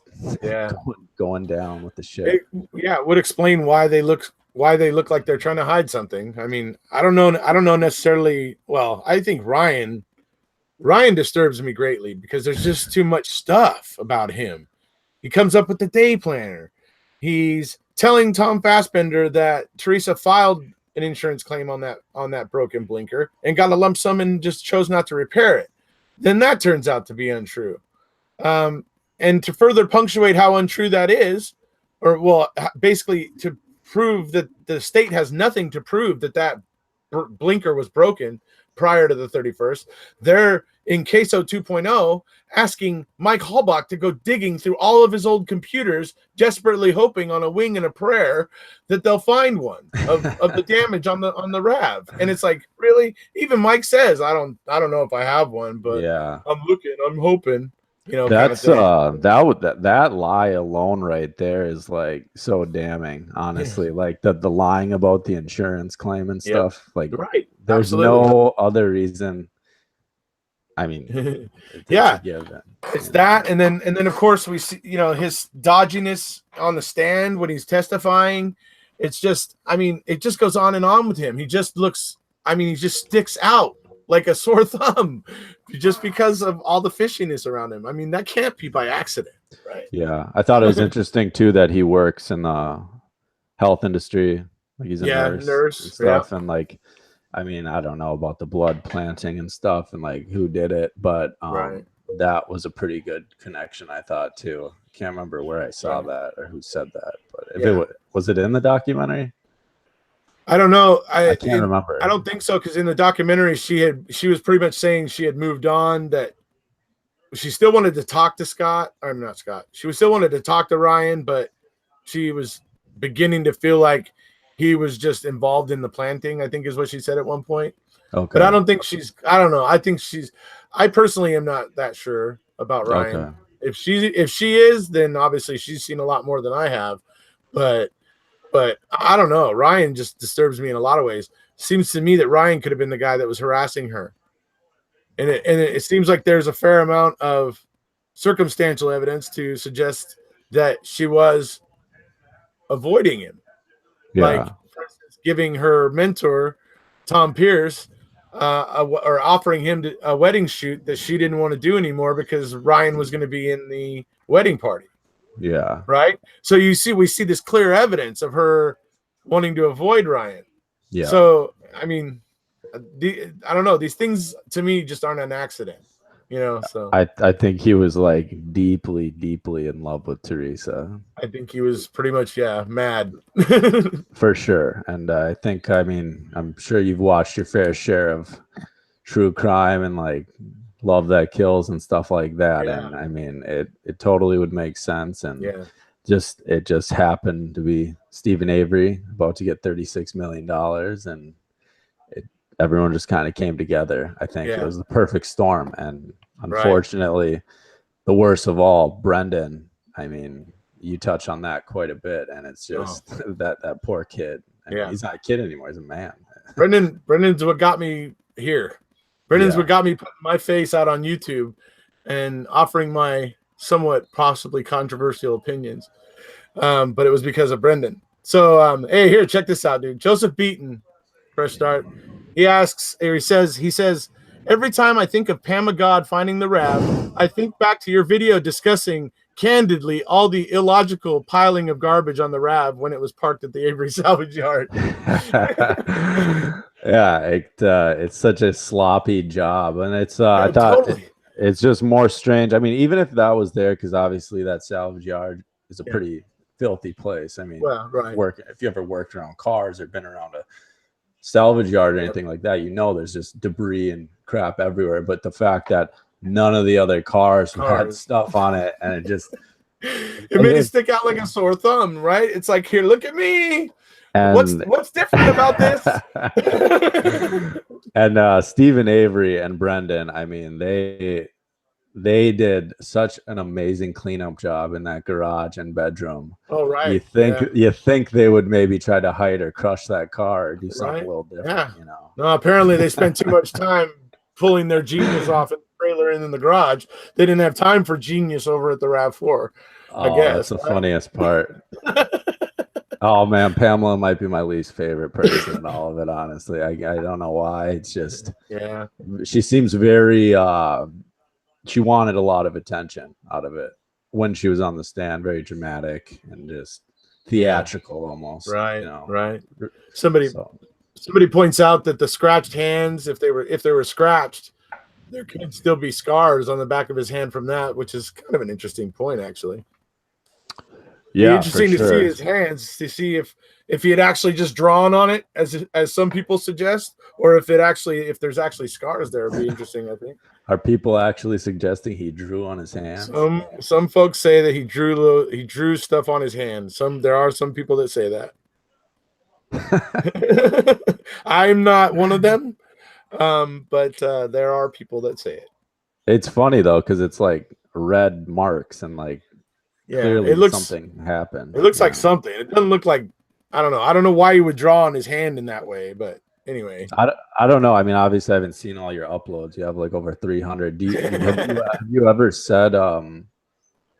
Speaker 2: going down with the shit.
Speaker 1: It would explain why they look like they're trying to hide something. I mean, I don't know necessarily. Well, I think Ryan disturbs me greatly because there's just too much stuff about him. He comes up with the day planner. He's telling Tom Fassbender that Teresa filed an insurance claim on that broken blinker and got a lump sum and just chose not to repair it. Then that turns out to be untrue. And to further punctuate how untrue that is, basically to prove that the state has nothing to prove that blinker was broken prior to the 31st, they're in Queso 2.0 asking Mike Halbach to go digging through all of his old computers, desperately hoping on a wing and a prayer that they'll find one of the damage on the RAV. And it's like, really? Even Mike says, I don't know if I have one, but I'm looking, I'm hoping. You know,
Speaker 2: that's that lie alone right there is like so damning, honestly. Like the lying about the insurance claim and stuff. Like, there's no other reason. I mean,
Speaker 1: it's that, and then of course we see, you know, his dodginess on the stand when he's testifying. It's just, I mean, it just goes on and on with him. He just looks, I mean, he just sticks out like a sore thumb just because of all the fishiness around him. I mean, that can't be by accident, right?
Speaker 2: Yeah, I thought it was interesting too that he works in the health industry. Like he's a nurse and stuff.
Speaker 1: Yeah.
Speaker 2: And like, I mean, I don't know about the blood planting and stuff and like who did it, but that was a pretty good connection, I thought too. Can't remember where I saw that or who said that, but if it was it in the documentary?
Speaker 1: I don't know.
Speaker 2: I can't remember.
Speaker 1: I don't think so, because in the documentary she was pretty much saying she had moved on, that she still wanted to talk to Scott. I'm not Scott. She was still wanted to talk to Ryan, but she was beginning to feel like he was just involved in the planting, I think is what she said at one point.
Speaker 2: Okay.
Speaker 1: But I don't think I don't know. I personally am not that sure about Ryan.
Speaker 2: Okay.
Speaker 1: If she is, then obviously she's seen a lot more than I have. But I don't know. Ryan just disturbs me in a lot of ways. Seems to me that Ryan could have been the guy that was harassing her. And it seems like there's a fair amount of circumstantial evidence to suggest that she was avoiding him.
Speaker 2: Yeah.
Speaker 1: Like, for instance, giving her mentor, Tom Pierce, or offering him a wedding shoot that she didn't want to do anymore because Ryan was going to be in the wedding party.
Speaker 2: Yeah.
Speaker 1: Right. So we see this clear evidence of her wanting to avoid Ryan.
Speaker 2: Yeah.
Speaker 1: So, I mean, I don't know. These things to me just aren't an accident, you know. So
Speaker 2: I think he was like deeply, deeply in love with Teresa.
Speaker 1: I think he was pretty much mad.
Speaker 2: For sure. And I think, I mean, I'm sure you've watched your fair share of true crime and like Love That Kills and stuff like that.
Speaker 1: Yeah.
Speaker 2: And I mean, it totally would make sense. And it just happened to be Stephen Avery about to get $36 million, and everyone just kind of came together. I think it was the perfect storm. And unfortunately, the worst of all, Brendan, I mean, you touch on that quite a bit, and it's just that poor kid. I mean, he's not a kid anymore, he's a man.
Speaker 1: Brendan's what got me here. Brendan's what got me putting my face out on YouTube and offering my somewhat possibly controversial opinions. But it was because of Brendan. So hey, here, check this out, dude. Joseph Beaton, fresh start. He says, every time I think of Pam God finding the RAV, I think back to your video discussing candidly all the illogical piling of garbage on the RAV when it was parked at the Avery salvage yard.
Speaker 2: It's such a sloppy job, and it's I thought it's just more strange. I mean, even if that was there, because obviously that salvage yard is a pretty filthy place. I mean, if you ever worked around cars or been around a salvage yard or anything like that, you know there's just debris and crap everywhere. But the fact that none of the other cars had stuff on it, and it just
Speaker 1: made it stick out like a sore thumb, right? It's like, here, look at me. And what's different about this?
Speaker 2: And Stephen Avery and Brendan, I mean, they did such an amazing cleanup job in that garage and bedroom.
Speaker 1: Oh, right.
Speaker 2: You think they would maybe try to hide or crush that car or do something a little different, you know?
Speaker 1: No, apparently they spent too much time pulling their genius off in the trailer and in the garage. They didn't have time for genius over at the RAV4. I guess
Speaker 2: that's the funniest part. Oh man, Pamela might be my least favorite person in all of it, honestly. I don't know why. It's just she seems very she wanted a lot of attention out of it when she was on the stand, very dramatic and just theatrical almost.
Speaker 1: Right.
Speaker 2: You know?
Speaker 1: Right. Somebody points out that the scratched hands, if they were scratched, there could still be scars on the back of his hand from that, which is kind of an interesting point, actually.
Speaker 2: Yeah,
Speaker 1: interesting to see his hands, to see if he had actually just drawn on it, as some people suggest, or if there's actually scars there. It'd be interesting, I think.
Speaker 2: Are people actually suggesting he drew on his hands?
Speaker 1: Some folks say that he drew stuff on his hands. There are some people that say that. I'm not one of them, but there are people that say it.
Speaker 2: It's funny though, because it's like red marks and like. Clearly it looks something happened.
Speaker 1: It looks like something. It doesn't look like, I don't know. I don't know why you would draw on his hand in that way, but anyway.
Speaker 2: I don't know. I mean, obviously I haven't seen all your uploads. You have like over 300. Have you ever said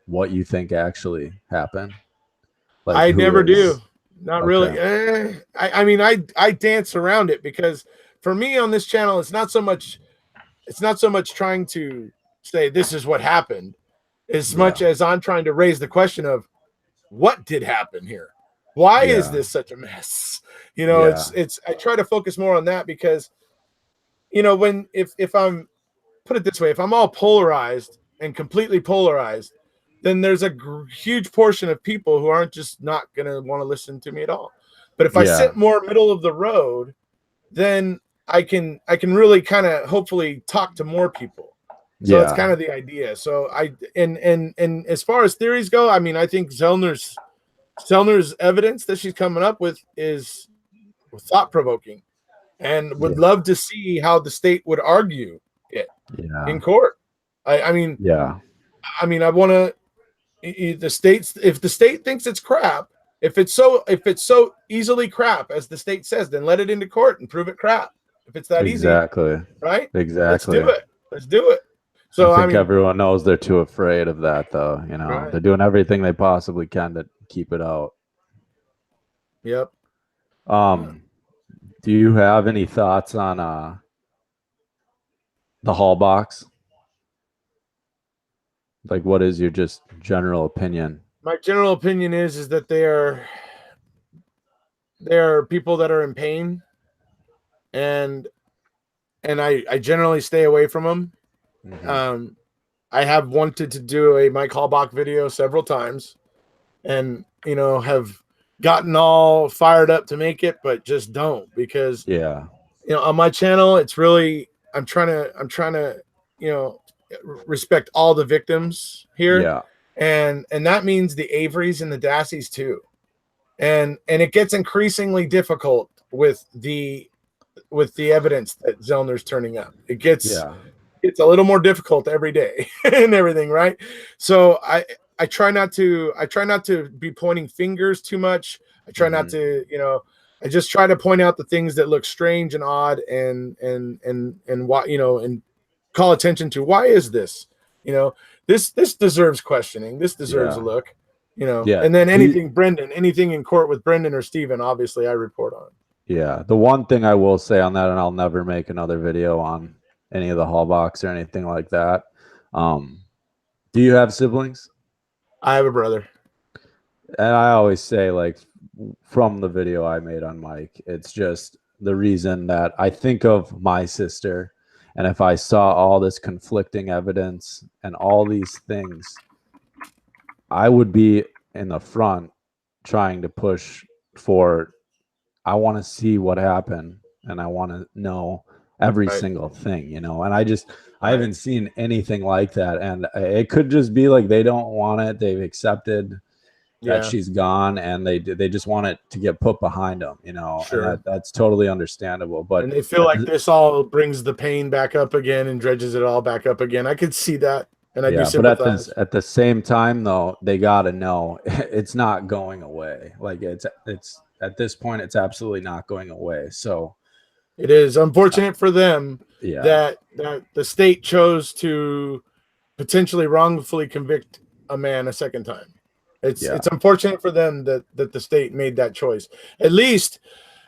Speaker 2: what you think actually happened? Like,
Speaker 1: I never do. Not really. I mean, I dance around it, because for me on this channel, it's not so much trying to say this is what happened, as much as I'm trying to raise the question of what did happen here. Why is
Speaker 2: Yeah.
Speaker 1: this such a mess? You know,
Speaker 2: Yeah.
Speaker 1: it's I try to focus more on that because, you know, when if I'm, put it this way, if I'm all polarized and completely polarized, then there's a huge portion of people who aren't just not going to want to listen to me at all. But if I
Speaker 2: Yeah.
Speaker 1: sit more middle of the road, then I can really kind of hopefully talk to more people. So that's kind
Speaker 2: Yeah.
Speaker 1: of the idea. So and as far as theories go, I mean, I think Zellner's evidence that she's coming up with is thought provoking, and would love to see how the state would argue it in court. I mean,
Speaker 2: Yeah.
Speaker 1: I want to, the states, if the state thinks it's crap, if it's so easily crap as the state says, then let it into court and prove it crap. If it's that easy,
Speaker 2: Exactly.
Speaker 1: right?
Speaker 2: Exactly.
Speaker 1: Let's do it. So
Speaker 2: I think
Speaker 1: I mean,
Speaker 2: everyone knows they're too afraid of that, though. You know,
Speaker 1: right.
Speaker 2: They're doing everything they possibly can to keep it out.
Speaker 1: Yep.
Speaker 2: Do you have any thoughts on the Hall box? Like, what is your just general opinion?
Speaker 1: My general opinion is that they are people that are in pain, and I generally stay away from them.
Speaker 2: Mm-hmm.
Speaker 1: I have wanted to do a Mike Hallbach video several times, and you know, have gotten all fired up to make it, but just don't, because
Speaker 2: Yeah.
Speaker 1: you know, on my channel, it's really, I'm trying to, you know, respect all the victims here.
Speaker 2: Yeah.
Speaker 1: And that means the Averys and the Dassies too. And it gets increasingly difficult with the evidence that Zellner's turning up. It gets it's a little more difficult every day and everything, right? So I try not to be pointing fingers too much. I try not to, you know, I just try to point out the things that look strange and odd, and why, you know, and call attention to, why is this? You know, this deserves questioning. This deserves a look, you know.
Speaker 2: Yeah.
Speaker 1: And then anything in court with Brendan or Steven, obviously I report on.
Speaker 2: Yeah. The one thing I will say on that, and I'll never make another video on any of the Hall box or anything like that. Do you have siblings?
Speaker 1: I have a brother.
Speaker 2: And I always say, like, from the video I made on Mike, it's just the reason that I think of my sister, and if I saw all this conflicting evidence and all these things, I would be in the front trying to push for, I want to see what happened, and I want to know every single thing, you know. And I haven't seen anything like that, and it could just be like they don't want it. They've accepted that she's gone, and they just want it to get put behind them, you know.
Speaker 1: Sure.
Speaker 2: And that's totally understandable. But
Speaker 1: and they feel like this all brings the pain back up again and dredges it all back up again. I could see that, and I do sympathize.
Speaker 2: But at the same time, though, they got to know it's not going away. Like, it's at this point, it's absolutely not going away. So
Speaker 1: it is unfortunate for them that the state chose to potentially wrongfully convict a man a second time. It's unfortunate for them that the state made that choice. At least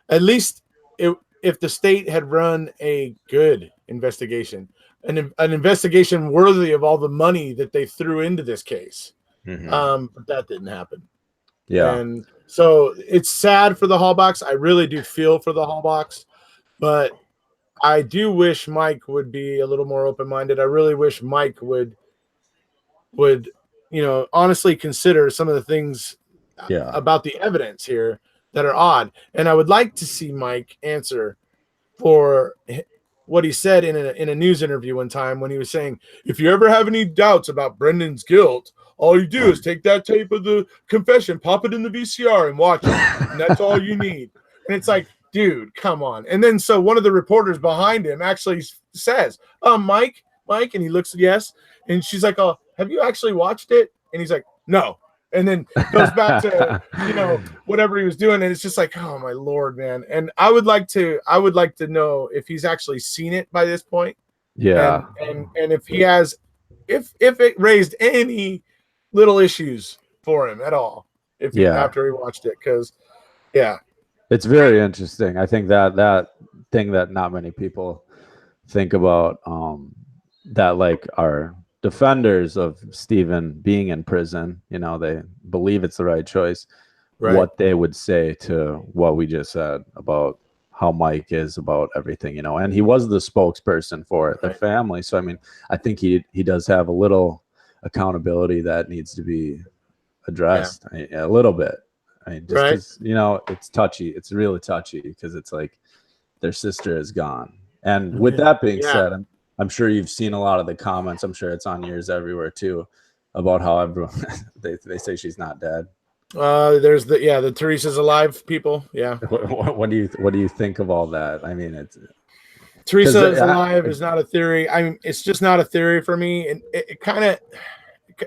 Speaker 1: if the state had run a good investigation, an investigation worthy of all the money that they threw into this case. But that didn't happen. And so it's sad for the Hallbachs. I really do feel for the Hallbachs, but I do wish Mike would be a little more open-minded. I really wish Mike would you know, honestly consider some of the things about the evidence here that are odd. And I would like to see Mike answer for what he said in a news interview one time, when he was saying, if you ever have any doubts about Brendan's guilt, all you do is take that tape of the confession, pop it in the VCR, and watch it. And that's all you need. And it's like, dude, come on. And then so one of the reporters behind him actually says, Mike, and he looks, yes. And she's like, oh, have you actually watched it? And he's like, no. And then goes back to, you know, whatever he was doing. And it's just like, oh my Lord, man. And I would like to know if he's actually seen it by this point.
Speaker 2: Yeah.
Speaker 1: And if he has, if it raised any little issues for him at all, after he watched it. Cause
Speaker 2: it's very interesting. I think that thing that not many people think about, that like are defenders of Stephen being in prison, you know, they believe it's the right choice. what they would say to what we just said about how Mike is about everything, and he was the spokesperson for the family. So, I mean, I think he does have a little accountability that needs to be addressed a little bit. I mean, just because, it's touchy. It's really touchy because it's like their sister is gone. And with that being said, I'm sure you've seen a lot of the comments. I'm sure it's on yours everywhere too, about how everyone they say she's not dead.
Speaker 1: There's the Teresa's alive people. Yeah.
Speaker 2: What do you think of all that? I mean, it's
Speaker 1: Teresa is alive is not a theory. I mean, it's just not a theory for me, and it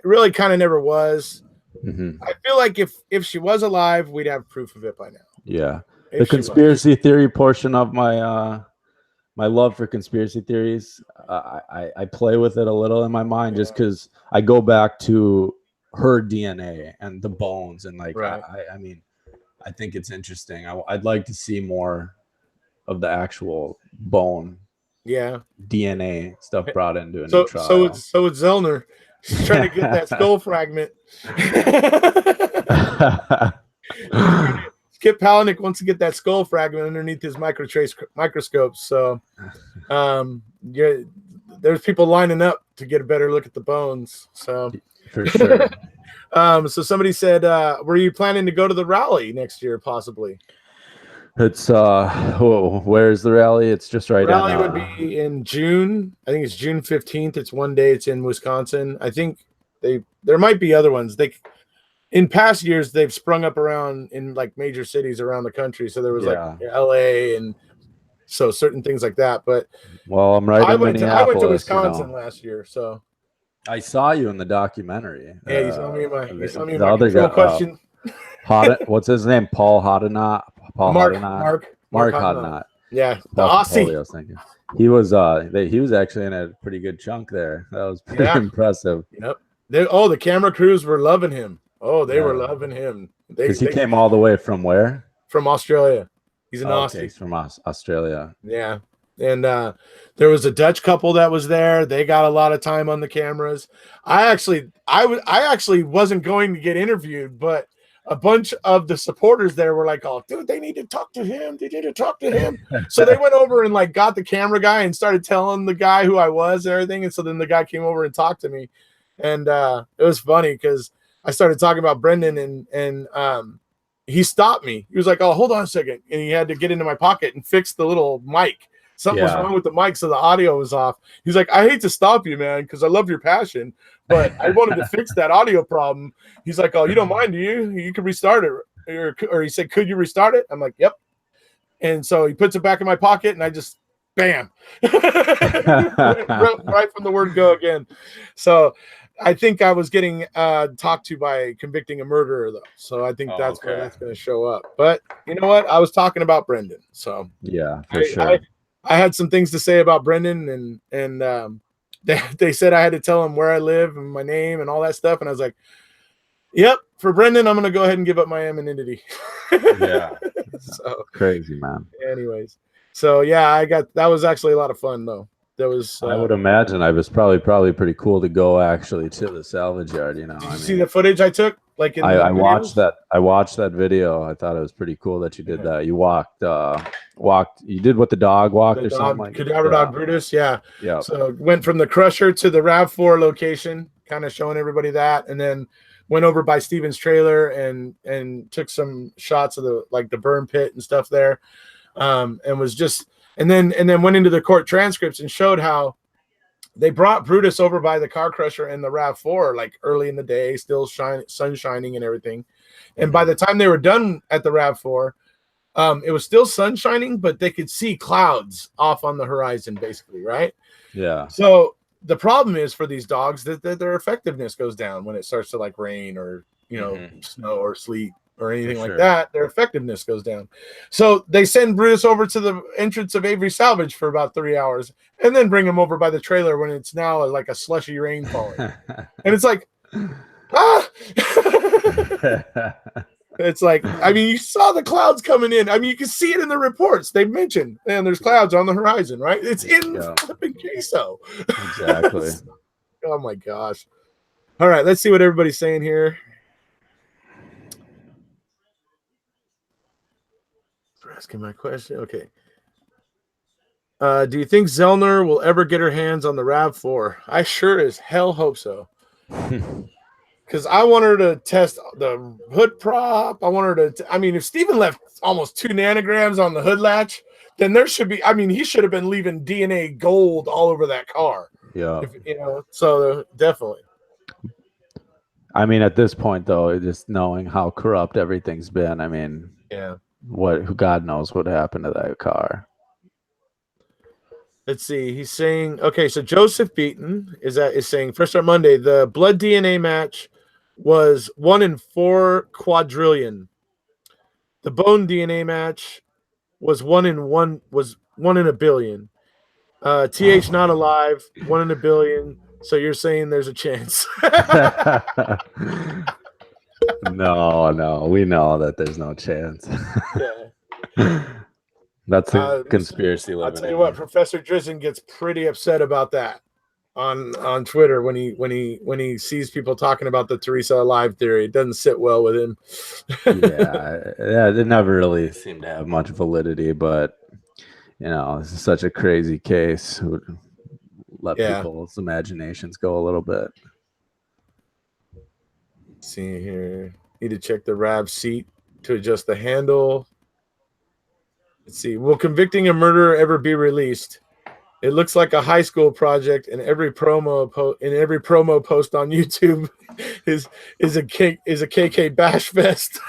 Speaker 1: really never was.
Speaker 2: Mm-hmm.
Speaker 1: I feel like if she was alive, we'd have proof of it by now.
Speaker 2: Yeah. The conspiracy theory portion of my my love for conspiracy theories, I play with it a little in my mind just because I go back to her DNA and the bones, and like I mean, I think it's interesting. I'd like to see more of the actual bone, DNA stuff brought into a new trial.
Speaker 1: So it's Zellner. She's trying to get that skull fragment. Skip Palahniuk wants to get that skull fragment underneath his microscopes. So, there's people lining up to get a better look at the bones. So,
Speaker 2: for sure.
Speaker 1: So somebody said, were you planning to go to the rally next year? Possibly.
Speaker 2: It's where's the rally? It's just right.
Speaker 1: Rally would be in June. I think it's June 15th. It's one day. It's in Wisconsin. I think there might be other ones. In past years, they've sprung up around in like major cities around the country. So there was like LA and so certain things like that. But
Speaker 2: I'm right. I went to
Speaker 1: Wisconsin last year. So
Speaker 2: I saw you in the documentary.
Speaker 1: Yeah, you saw me in my
Speaker 2: other guy,
Speaker 1: question.
Speaker 2: What's his name? Paul Hoddenot.
Speaker 1: Mark
Speaker 2: Hoddenot.
Speaker 1: Yeah, the Aussie.
Speaker 2: I was thinking he was actually in a pretty good chunk there. That was pretty impressive.
Speaker 1: Yep. The camera crews were loving him. Oh, they were loving him.
Speaker 2: Because he came all the way from where?
Speaker 1: From Australia. He's an Aussie.
Speaker 2: He's from Australia.
Speaker 1: Yeah. And there was a Dutch couple that was there. They got a lot of time on the cameras. I actually wasn't going to get interviewed, but a bunch of the supporters there were like, "Oh, dude, they need to talk to him. They need to talk to him." So they went over and like got the camera guy and started telling the guy who I was and everything. And so then the guy came over and talked to me, and it was funny because I started talking about Brendan and he stopped me. He was like, "Oh, hold on a second," and he had to get into my pocket and fix the little mic. Something was wrong with the mic, so the audio was off. He's like, "I hate to stop you, man, because I love your passion, but I wanted to fix that audio problem." He's like, "Oh, you don't mind, do you? You can restart it." Or he said, "Could you restart it?" I'm like, "Yep." And so he puts it back in my pocket, and I just, bam, right from the word go again. So I think I was getting talked to by convicting a murderer, though. So I think that's where that's going to show up. But you know what? I was talking about Brendan. So
Speaker 2: yeah, for sure.
Speaker 1: I had some things to say about Brendan, and they said I had to tell him where I live and my name and all that stuff. And I was like, "Yep, for Brendan, I'm going to go ahead and give up my anonymity."
Speaker 2: Yeah.
Speaker 1: So
Speaker 2: crazy, man.
Speaker 1: Anyways, so yeah, that was actually a lot of fun, though. There was.
Speaker 2: I would imagine I was probably pretty cool to go actually to the salvage yard. Did
Speaker 1: you see the footage I took? Like
Speaker 2: I watched that. I watched that video. I thought it was pretty cool that you did that. You walked. You did what the dog walked or something like that.
Speaker 1: Cadaver dog Brutus. Yeah.
Speaker 2: Yeah.
Speaker 1: So went from the Crusher to the RAV4 location, kind of showing everybody that, and then went over by Steven's trailer and took some shots of the burn pit and stuff there, and was just. And then went into the court transcripts and showed how they brought Brutus over by the car crusher and the RAV4 like early in the day, still sun shining and everything. And by the time they were done at the RAV4, it was still sun shining, but they could see clouds off on the horizon, basically, right?
Speaker 2: Yeah.
Speaker 1: So the problem is for these dogs that their effectiveness goes down when it starts to like rain or snow or sleet or anything like that. Their effectiveness goes down. So they send Brutus over to the entrance of Avery Salvage for about 3 hours and then bring him over by the trailer when it's now like a slushy rain falling. And it's like, it's like, I mean, you saw the clouds coming in. I mean, you can see it in the reports. They mentioned, and there's clouds on the horizon, right? It's in flipping queso.
Speaker 2: Exactly.
Speaker 1: Oh my gosh. All right, let's see what everybody's saying here. asking my question. Okay. Do you think Zellner will ever get her hands on the RAV4? I sure as hell hope so. Because I want her to test the hood prop. I want her to. I mean, if Steven left almost 2 nanograms on the hood latch, then there should be. I mean, he should have been leaving DNA gold all over that car.
Speaker 2: Yeah.
Speaker 1: So definitely.
Speaker 2: I mean, at this point, though, just knowing how corrupt everything's been, I mean,
Speaker 1: yeah.
Speaker 2: God knows what happened to that car.
Speaker 1: Let's see. He's saying, okay, so Joseph Beaton is saying Fresh Start Monday, the blood DNA match was 1 in 4 quadrillion. The bone DNA match was 1 in a billion. TH not alive, 1 in a billion. So you're saying there's a chance.
Speaker 2: No, we know that there's no chance.
Speaker 1: Yeah.
Speaker 2: That's a conspiracy.
Speaker 1: I'll tell you what, Professor Drizzen gets pretty upset about that on Twitter when he sees people talking about the Teresa alive theory. It doesn't sit well with him.
Speaker 2: yeah, it never really seemed to have much validity, but this is such a crazy case. Let people's imaginations go a little bit.
Speaker 1: Let's see here. Need to check the RAV seat to adjust the handle. Let's see. Will convicting a murderer ever be released? It looks like a high school project, and every promo post on YouTube is a KK bash fest.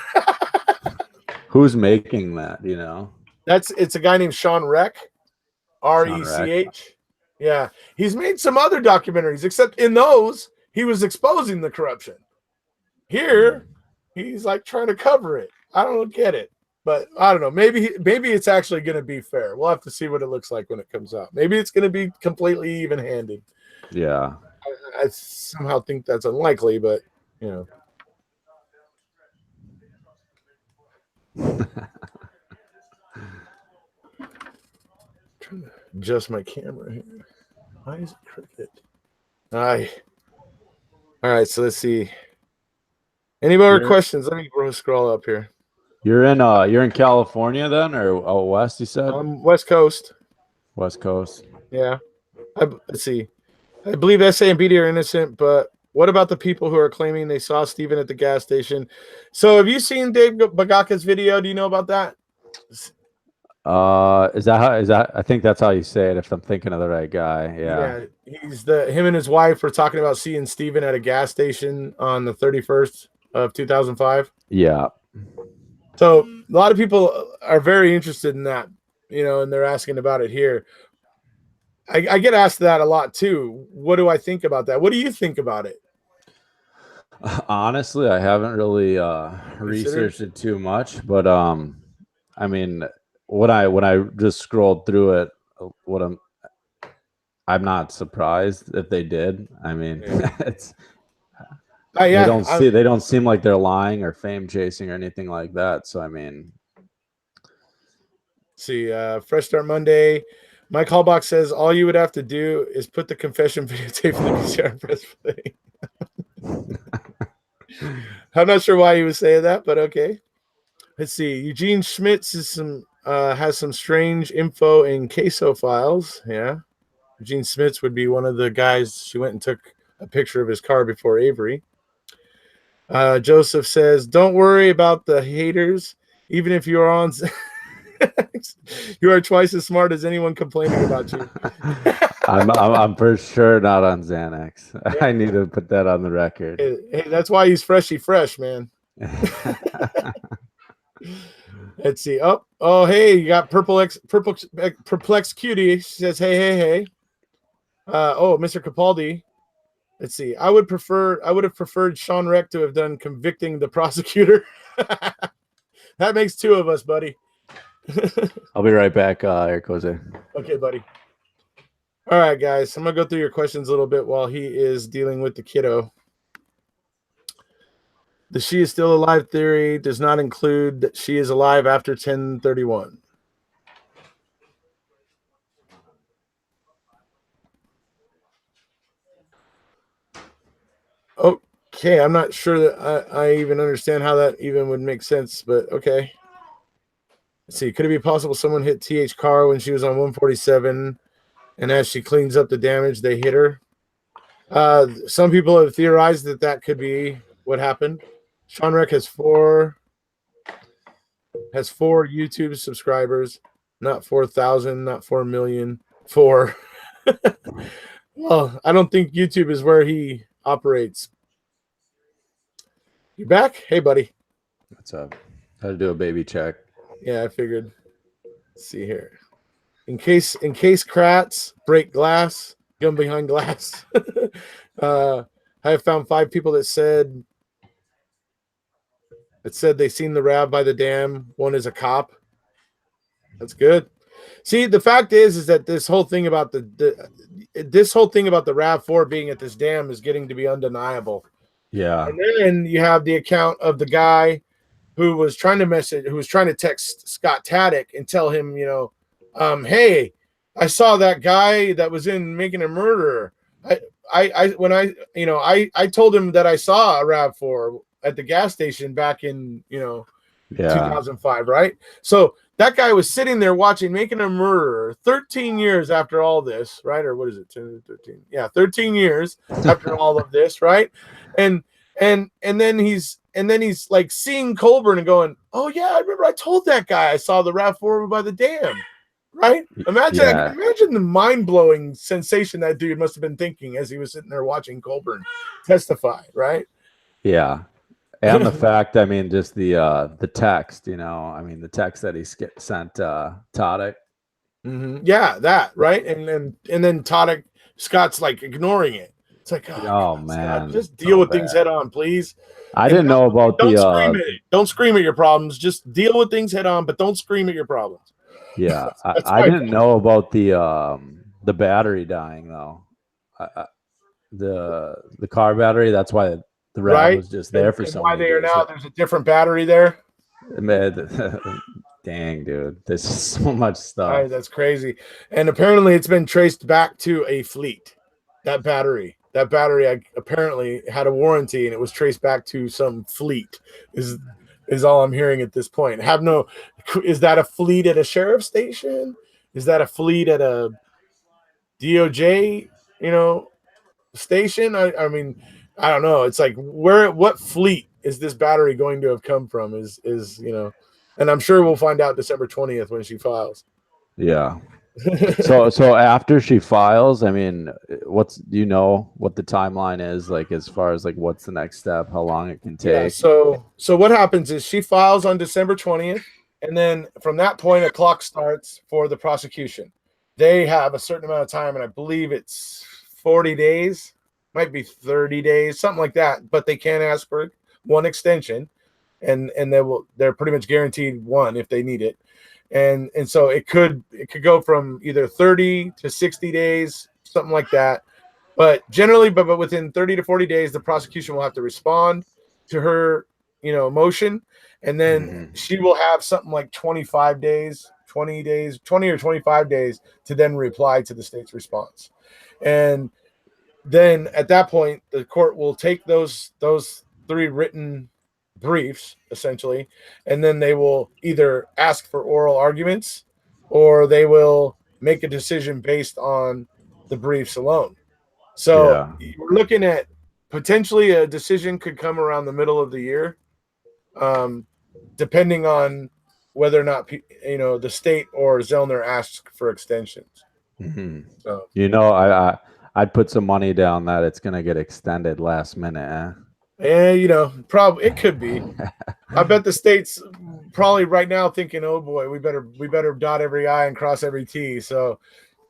Speaker 2: Who's making that?
Speaker 1: It's a guy named Sean Reck, RECH. Yeah, he's made some other documentaries, except in those he was exposing the corruption. Here, he's like trying to cover it. I don't get it. But I don't know. Maybe it's actually going to be fair. We'll have to see what it looks like when it comes out. Maybe it's going to be completely even-handed.
Speaker 2: Yeah.
Speaker 1: I somehow think that's unlikely, but trying to adjust my camera here. Why is it crooked? All right. So let's see. Any more questions? Let me scroll up here.
Speaker 2: You're in California then, or west? You said
Speaker 1: West Coast.
Speaker 2: West Coast.
Speaker 1: Yeah. Let's see. I believe SA and BD are innocent, but what about the people who are claiming they saw Steven at the gas station? So, have you seen Dave Bagaka's video? Do you know about that?
Speaker 2: Is that? I think that's how you say it. If I'm thinking of the right guy, yeah.
Speaker 1: Him and his wife were talking about seeing Steven at a gas station on the 31st of 2005.
Speaker 2: Yeah.
Speaker 1: So a lot of people are very interested in that, and they're asking about it here. I get asked that a lot too. What do I think about that? What do you think about it?
Speaker 2: Honestly, I haven't really researched it too much, but I mean, when I just scrolled through it, I'm not surprised if they did. I mean, it's. They don't seem like they're lying or fame chasing or anything like that. So I mean,
Speaker 1: see, Fresh Start Monday. Mike Hallbach says all you would have to do is put the confession videotape in the VCR and press play. I'm not sure why he was saying that, but okay. Let's see. Eugene Schmitz has some strange info in queso files. Yeah, Eugene Schmitz would be one of the guys. She went and took a picture of his car before Avery. Joseph says, don't worry about the haters. Even if you're on, you are twice as smart as anyone complaining about you.
Speaker 2: I'm for sure not on Xanax. Yeah. I need to put that on the record.
Speaker 1: Hey, that's why he's freshy fresh, man. Let's see. Oh, hey, you got perplexed cutie. She says, hey. Mr. Capaldi. Let's see. I would have preferred Sean Reck to have done convicting the prosecutor. That makes 2 of us, buddy.
Speaker 2: I'll be right back, Eric Jose.
Speaker 1: Okay, buddy. All right, guys. I'm gonna go through your questions a little bit while he is dealing with the kiddo. The she is still alive theory does not include that she is alive after 10/31. Okay, I'm not sure that I even understand how that even would make sense, but okay. Let's see. Could it be possible someone hit TH car when she was on 147, and as she cleans up the damage, they hit her? Some people have theorized that could be what happened. Sean Reck has four YouTube subscribers, not 4,000, not 4 million. 4. Well, I don't think YouTube is where he operates. You back? Hey, buddy.
Speaker 2: What's up? How to do a baby check?
Speaker 1: Yeah, I figured. Let's see here. In case crats break glass, gun behind glass. I have found 5 people that said they seen the Rav by the dam. One is a cop. That's good. See, the fact is that this whole thing about the RAV4 being at this dam is getting to be undeniable.
Speaker 2: Yeah.
Speaker 1: And then you have the account of the guy who was trying to text Scott Taddick and tell him, hey, I saw that guy that was in Making a Murderer. I told him that I saw a RAV4 at the gas station back in 2005, right? So that guy was sitting there watching Making a Murderer 13 years after all this, right? Or what is it? 10, 13. Yeah, 13 years after all of this, right? And then he's like seeing Colburn and going, "Oh yeah, I remember I told that guy I saw the RAV4 by the dam." Right? Imagine the mind-blowing sensation that dude must have been thinking as he was sitting there watching Colburn testify, right?
Speaker 2: Yeah. And the fact, I mean, just the text, the text that he sent Taddick.
Speaker 1: Mm-hmm. Yeah, that, right? And then Taddick, Scott's like ignoring it. It's like,
Speaker 2: oh man,
Speaker 1: Scott, just deal with things head on, please.
Speaker 2: I didn't know about
Speaker 1: don't scream at your problems. Just deal with things head on, but don't scream at your problems.
Speaker 2: Yeah, I didn't know about the battery dying though. The car battery. That's why the RAV was just there for so many days. Why they are now?
Speaker 1: There's a different battery there.
Speaker 2: Dang, dude, there's so much stuff.
Speaker 1: Right, that's crazy. And apparently, it's been traced back to a fleet. That battery apparently had a warranty, and it was traced back to some fleet. Is all I'm hearing at this point. Is that a fleet at a sheriff's station? Is that a fleet at a DOJ, station? I mean, I don't know. It's like what fleet is this battery going to have come from? And I'm sure we'll find out December 20th when she files.
Speaker 2: Yeah. So after she files, I mean, do you know what the timeline is, like as far as like what's the next step, how long it can take? Yeah,
Speaker 1: so what happens is she files on December 20th, and then from that point a clock starts for the prosecution. They have a certain amount of time, and I believe it's 40 days, might be 30 days, something like that, but they can ask for one extension, and they're pretty much guaranteed one if they need it. And so it could go from either 30 to 60 days, something like that. But generally, but within 30 to 40 days, the prosecution will have to respond to her, motion, and then she will have something like 20 or 25 days to then reply to the state's response. And then at that point, the court will take those 3 written briefs essentially, and then they will either ask for oral arguments or they will make a decision based on the briefs alone. So we're looking at potentially a decision could come around the middle of the year, depending on whether or not the state or Zellner asks for extensions. So
Speaker 2: I'd put some money down that it's going to get extended last minute.
Speaker 1: Yeah, probably it could be. I bet the state's probably right now thinking, "Oh boy, we better dot every I and cross every T." So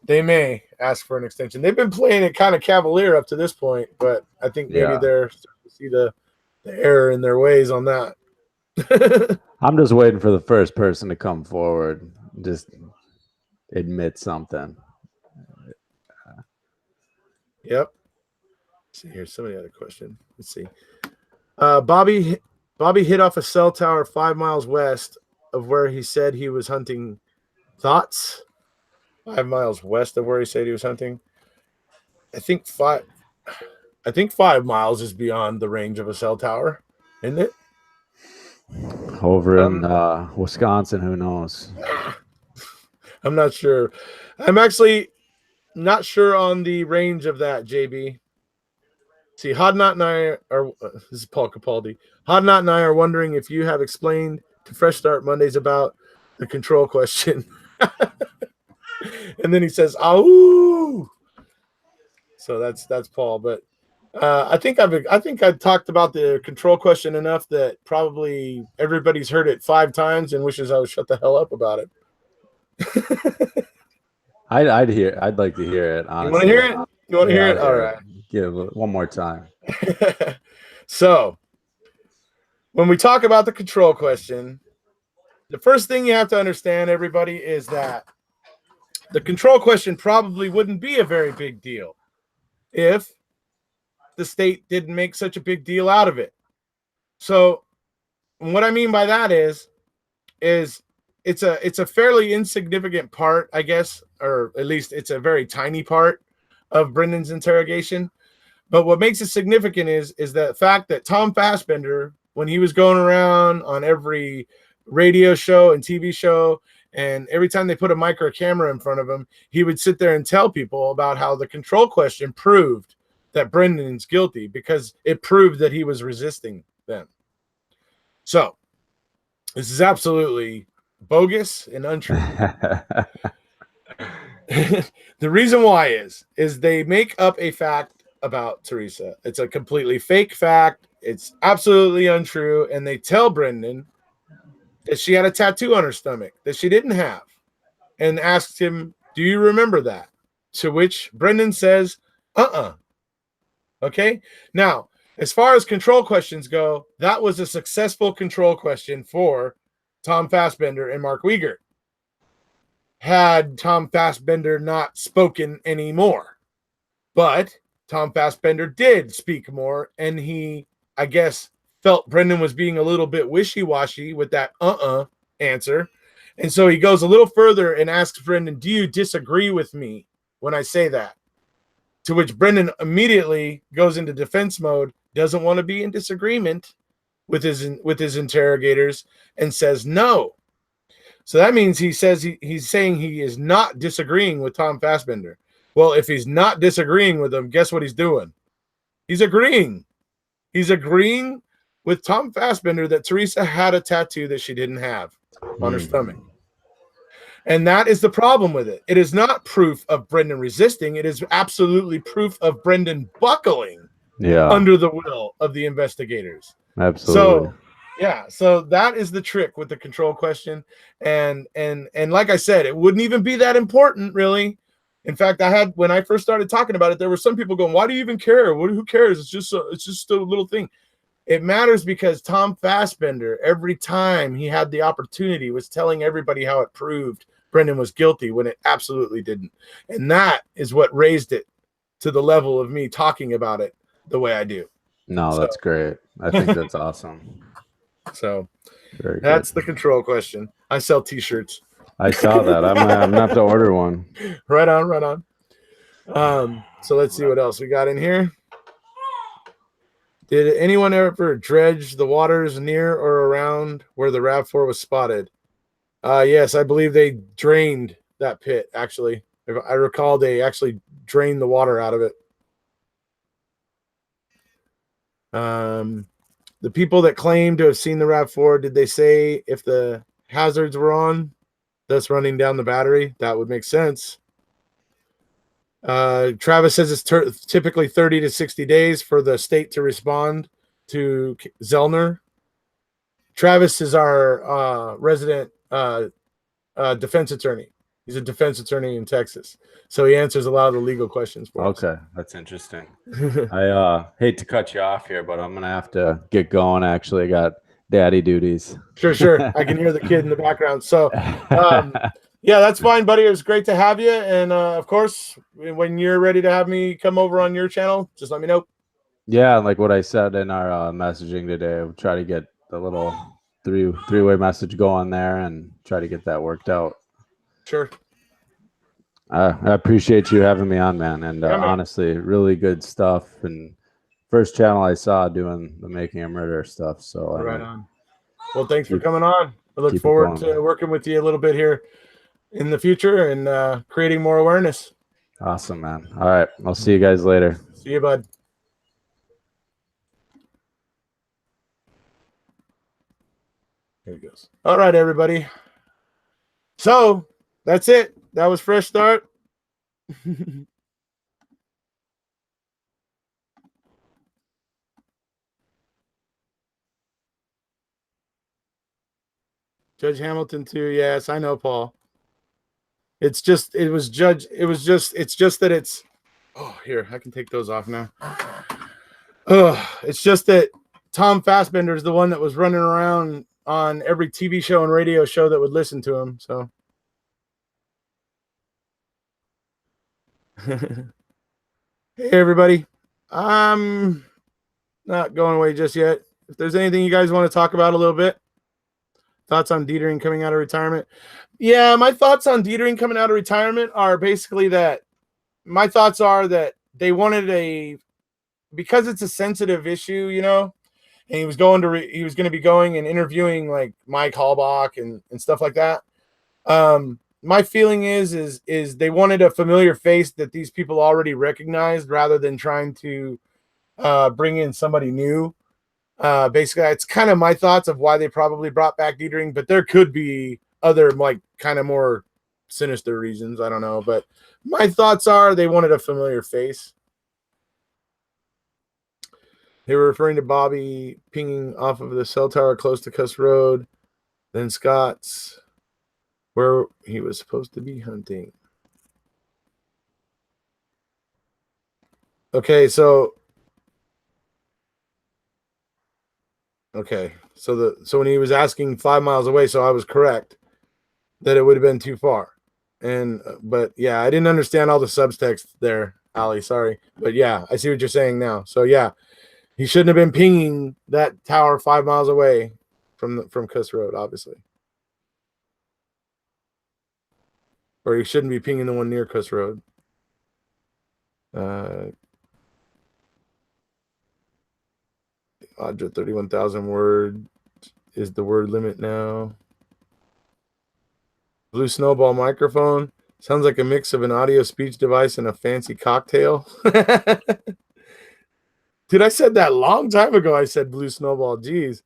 Speaker 1: they may ask for an extension. They've been playing it kind of cavalier up to this point, but I think maybe they're starting to see the error in their ways on that.
Speaker 2: I'm just waiting for the first person to come forward, just admit something.
Speaker 1: Yep. Let's see, here's some of the other question. Let's see. Bobby hit off a cell tower 5 miles west of where he said he was hunting. Thoughts? 5 miles west of where he said he was hunting. I think 5 miles is beyond the range of a cell tower, isn't it?
Speaker 2: Over in Wisconsin, who knows?
Speaker 1: I'm not sure. I'm actually not sure on the range of that, JB. See, Hodnot and I are this is Paul Capaldi. Hodnot and I are wondering if you have explained to Fresh Start Mondays about the control question. And then he says, "Ow!" So that's Paul. But I think I've talked about the control question enough that probably everybody's heard it 5 times and wishes I would shut the hell up about it.
Speaker 2: I'd like to hear it. Honestly.
Speaker 1: You want to hear it? You want to hear it? All right.
Speaker 2: Give it one more time.
Speaker 1: So, when we talk about the control question, the first thing you have to understand, everybody, is that the control question probably wouldn't be a very big deal if the state didn't make such a big deal out of it. So, what I mean by that is it's a fairly insignificant part, I guess, or at least it's a very tiny part of Brendan's interrogation. But what makes it significant is the fact that Tom Fassbender, when he was going around on every radio show and TV show, and every time they put a mic or a camera in front of him, he would sit there and tell people about how the control question proved that Brendan's guilty because it proved that he was resisting them. So this is absolutely bogus and untrue. The reason why is they make up a fact about Teresa. It's a completely fake fact. It's absolutely untrue. And they tell Brendan that she had a tattoo on her stomach that she didn't have and asked him, "Do you remember that?" To which Brendan says, Okay. Now, as far as control questions go, that was a successful control question for Tom Fassbender and Mark Wiegert. Had Tom Fassbender not spoken anymore. But Tom Fassbender did speak more, and he, I guess, felt Brendan was being a little bit wishy-washy with that answer. And so he goes a little further and asks Brendan, "Do you disagree with me when I say that?" To which Brendan immediately goes into defense mode, doesn't want to be in disagreement with his interrogators, and says no. So that means he says he's saying he is not disagreeing with Tom Fassbender. Well, if he's not disagreeing with him, guess what he's doing? He's agreeing. He's agreeing with Tom Fassbender that Teresa had a tattoo that she didn't have on her stomach. And that is the problem with it. It is not proof of Brendan resisting. It is absolutely proof of Brendan buckling under the will of the investigators.
Speaker 2: Absolutely.
Speaker 1: So that is the trick with the control question. And like I said, it wouldn't even be that important, really. In fact, when I first started talking about it, there were some people going, "Why do you even care? Who cares? It's just a little thing." It matters because Tom Fassbender, every time he had the opportunity, was telling everybody how it proved Brendan was guilty when it absolutely didn't. And that is what raised it to the level of me talking about it the way I do.
Speaker 2: No, that's great. I think that's awesome.
Speaker 1: So
Speaker 2: very
Speaker 1: that's
Speaker 2: good.
Speaker 1: The control question. I sell T-shirts.
Speaker 2: I saw that. I'm gonna have to order one.
Speaker 1: Right on. So let's see what else we got in here. Did anyone ever dredge the waters near or around where the RAV4 was spotted? Yes, I believe they drained that pit, actually. If I recall, they actually drained the water out of it. The people that claim to have seen the RAV4, did they say if the hazards were on, thus running down the battery? That would make sense. Travis says it's typically 30 to 60 days for the state to respond to Zellner. Travis is our resident defense attorney. He's a defense attorney in Texas, so he answers a lot of the legal questions for us.
Speaker 2: Okay, that's interesting. I hate to cut you off here, but I'm gonna have to get going. Actually, I got daddy duties.
Speaker 1: Sure. I can hear the kid in the background. So, yeah, that's fine, buddy. It was great to have you. And of course, when you're ready to have me come over on your channel, just let me know.
Speaker 2: Yeah, like what I said in our messaging today, we'll try to get the little three-way message going there and try to get that worked out.
Speaker 1: Sure.
Speaker 2: I appreciate you having me on, man. And honestly, really good stuff. And first channel I saw doing the Making a Murder stuff. So
Speaker 1: right on. Well, thanks for coming on. I look forward to working with you a little bit here in the future and creating more awareness.
Speaker 2: Awesome, man. All right. I'll see you guys later.
Speaker 1: See you, bud. Here he goes. All right, everybody. So that's it. That was Fresh Start. Judge Hamilton too. Yes, I know, Paul. It's just that it's here, I can take those off now. It's just that Tom Fassbender is the one that was running around on every TV show and radio show that would listen to him. So hey everybody. I'm not going away just yet. If there's anything you guys want to talk about a little bit. Thoughts on Dietering coming out of retirement? Yeah, my thoughts on Dietering coming out of retirement are basically that my thoughts are that they wanted because it's a sensitive issue, you know, and he was going to be going and interviewing like Mike Halbach and stuff like that. My feeling is they wanted a familiar face that these people already recognized rather than trying to bring in somebody new. Basically, it's kind of my thoughts of why they probably brought back Dietering, but there could be other like kind of more sinister reasons. I don't know, but my thoughts are they wanted a familiar face. They were referring to Bobby pinging off of the cell tower close to Cuss Road, then Scott's, where he was supposed to be hunting. Okay, so when he was asking 5 miles away, so I was correct that it would have been too far. And but yeah, I didn't understand all the subtext there, Ali. Sorry, but yeah, I see what you're saying now. So yeah, he shouldn't have been pinging that tower 5 miles away from Cuss Road, obviously, or he shouldn't be pinging the one near Cuss Road. 31,000 word is the word limit now. Blue Snowball microphone sounds like a mix of an audio speech device and a fancy cocktail. Dude, I said that a long time ago. I said Blue Snowball. Jeez.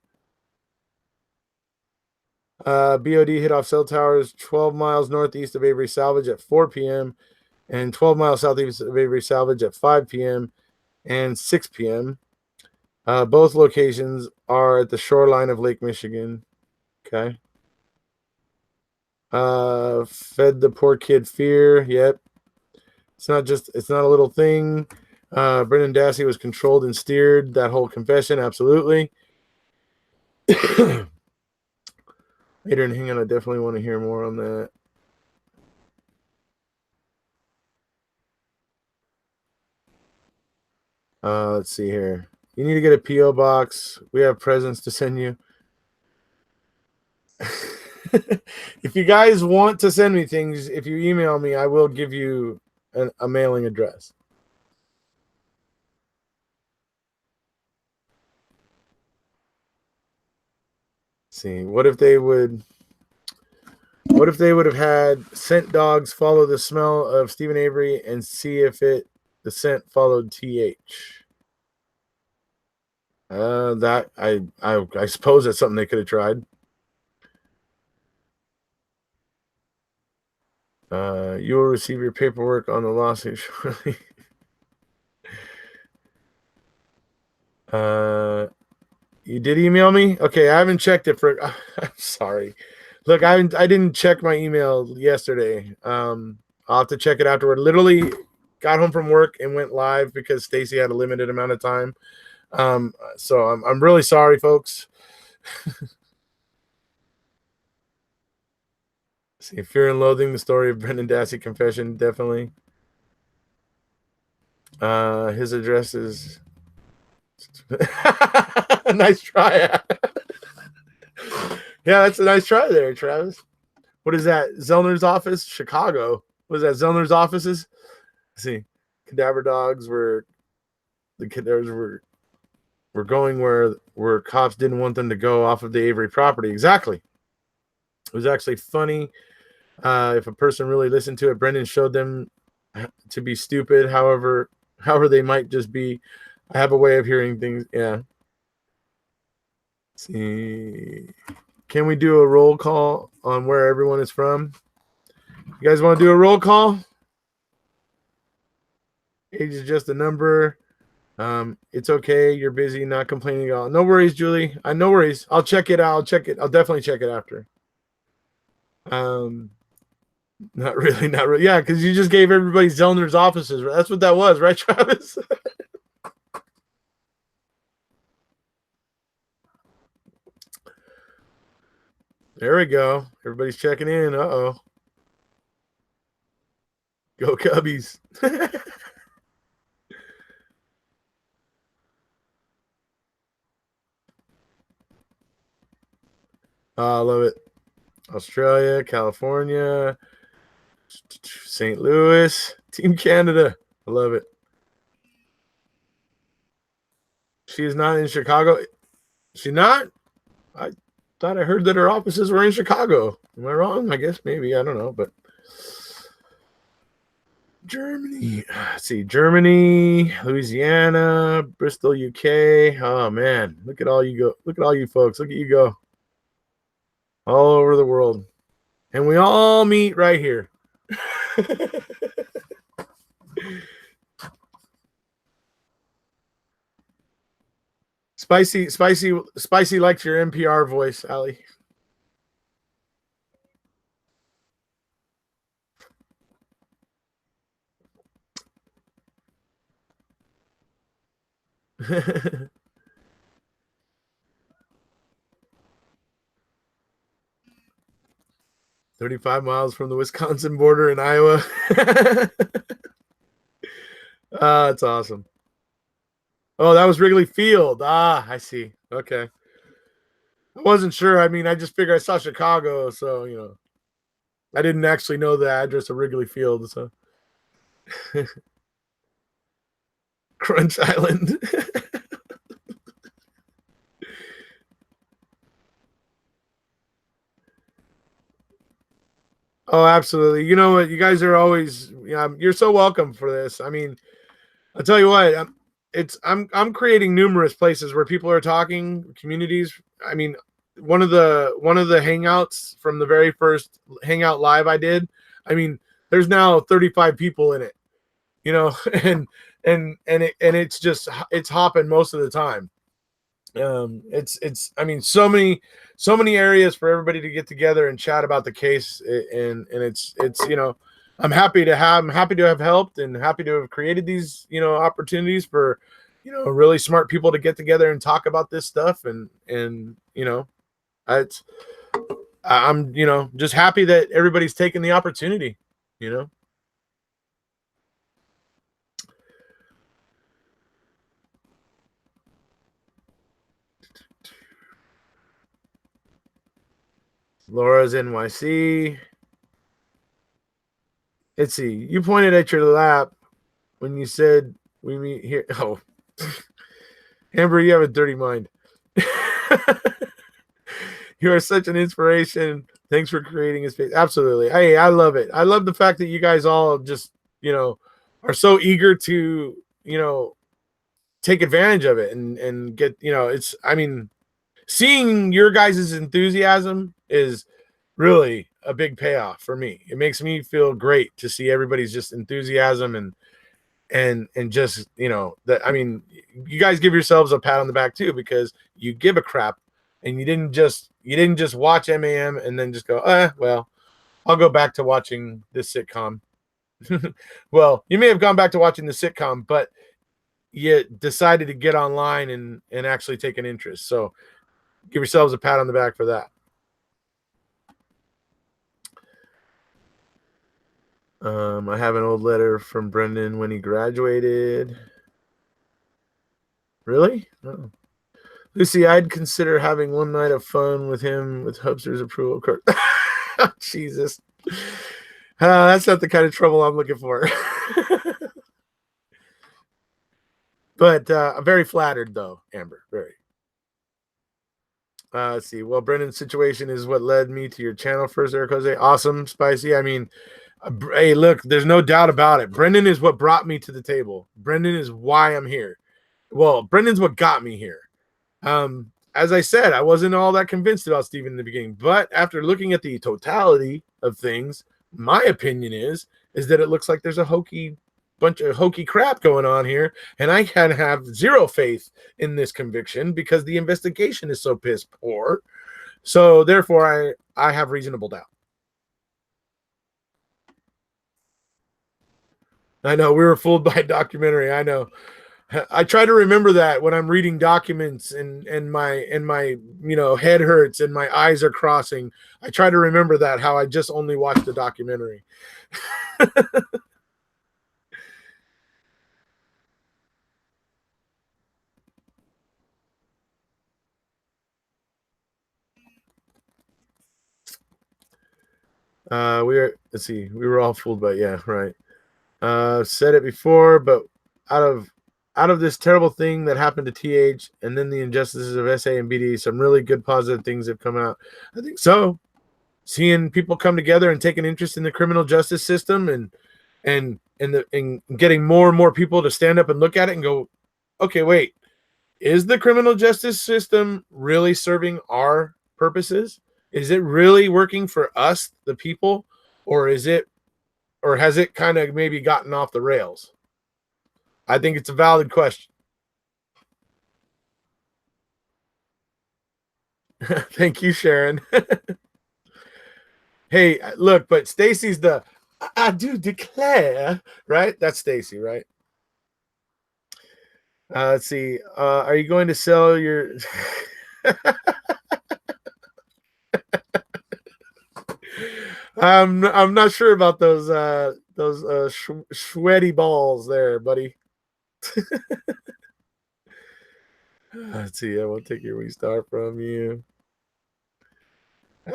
Speaker 1: BOD hit off cell towers 12 miles northeast of Avery Salvage at 4 p.m. and 12 miles southeast of Avery Salvage at 5 p.m. and 6 p.m. Both locations are at the shoreline of Lake Michigan. Okay. Fed the poor kid fear. Yep. It's not a little thing. Brendan Dassey was controlled and steered. That whole confession, absolutely. Later in Hang On, I definitely want to hear more on that. Let's see here. You need to get a P.O. box. We have presents to send you. If you guys want to send me things, if you email me, I will give you a mailing address. Let's see, what if they would have had scent dogs follow the smell of Stephen Avery and see if the scent followed TH? That I suppose that's something they could have tried. You will receive your paperwork on the lawsuit shortly. You did email me? Okay, I haven't checked it for. I'm sorry. Look, I didn't check my email yesterday. I'll have to check it afterward. Literally, got home from work and went live because Stacy had a limited amount of time. So I'm really sorry, folks. See, Fear and Loathing, the story of Brendan Dassey confession, definitely. His address is nice try. Yeah, that's a nice try there, Travis. What is that? Zellner's office, Chicago. What is that? Zellner's offices? Let's see, the cadavers were we're going where cops didn't want them to go off of the Avery property. Exactly. It was actually funny. If a person really listened to it, Brendan showed them to be stupid. However they might just be. I have a way of hearing things. Yeah. Let's see. Can we do a roll call on where everyone is from? You guys want to do a roll call? Age is just a number. It's okay. You're busy, not complaining at all. No worries, Julie. No worries. I'll check it out. I'll definitely check it after. Not really. Yeah, because you just gave everybody Zellner's offices. That's what that was, right, Travis? There we go. Everybody's checking in. Uh-oh. Go Cubbies. I love it. Australia, California, St. Louis, Team Canada. I love it. She is not in Chicago. She not? I thought I heard that her offices were in Chicago. Am I wrong? I guess maybe. I don't know. But Germany. Let's see. Germany, Louisiana, Bristol, UK. Oh, man. Look at all you go. Look at all you folks. Look at you go. All over the world. And we all meet right here. Spicy likes your NPR voice, Allie. "35 miles from the Wisconsin border in Iowa." That's awesome. Oh, that was Wrigley Field. I see. Okay. I wasn't sure. I mean, I just figured I saw Chicago, so, I didn't actually know the address of Wrigley Field, so. Crunch Island. Oh, absolutely. You know what? You guys are always, you're so welcome for this. I mean, I'll tell you what, I'm creating numerous places where people are talking, communities. I mean, one of the hangouts from the very first hangout live I did, I mean, there's now 35 people in it, and it's hopping most of the time. I mean, so many areas for everybody to get together and chat about the case, and it's I'm happy to have helped and happy to have created these opportunities for really smart people to get together and talk about this stuff, and I'm just happy that everybody's taking the opportunity. Laura's NYC. Let's see. You pointed at your lap when you said we meet here. Oh, Amber, you have a dirty mind. You are such an inspiration. Thanks for creating a space. Absolutely. Hey, I love it. I love the fact that you guys all just, are so eager to, take advantage of it and get, I mean, seeing your guys' enthusiasm is really a big payoff for me. It makes me feel great to see everybody's just enthusiasm and just, that, I mean, you guys give yourselves a pat on the back too, because you give a crap and you didn't just watch MAM and then just go, well, I'll go back to watching this sitcom. Well, you may have gone back to watching the sitcom, but you decided to get online and actually take an interest. So give yourselves a pat on the back for that. I have an old letter from Brendan when he graduated. Really? Oh. Lucy, I'd consider having one night of fun with him with Hubster's approval. Jesus. That's not the kind of trouble I'm looking for. But I'm very flattered, though, Amber. Very. Let's see. Well, Brendan's situation is what led me to your channel first, Eric Jose. Awesome, Spicy. I mean, hey, look, there's no doubt about it. Brendan is what brought me to the table. Brendan is why I'm here. Well, Brendan's what got me here. As I said, I wasn't all that convinced about Steven in the beginning, but after looking at the totality of things, my opinion is that it looks like there's a bunch of hokey crap going on here, and I can have zero faith in this conviction because the investigation is so piss poor. So therefore, I have reasonable doubt. I know we were fooled by a documentary. I know. I try to remember that when I'm reading documents and my head hurts and my eyes are crossing. I try to remember that how I just only watched a documentary. Let's see, we were all fooled by, yeah, right. Said it before, but out of this terrible thing that happened to TH and then the injustices of SA and BD, some really good positive things have come out. I think so. Seeing people come together and take an interest in the criminal justice system and getting more and more people to stand up and look at it and go, okay, wait, is the criminal justice system really serving our purposes? Is it really working for us, the people, or has it kind of maybe gotten off the rails? I think it's a valid question. Thank you, Sharon. Hey, look, but Stacy's I do declare, right? That's Stacy, right? Let's see. Are you going to sell your I'm not sure about those sweaty balls there, buddy. Let's see. I won't take your restart from you.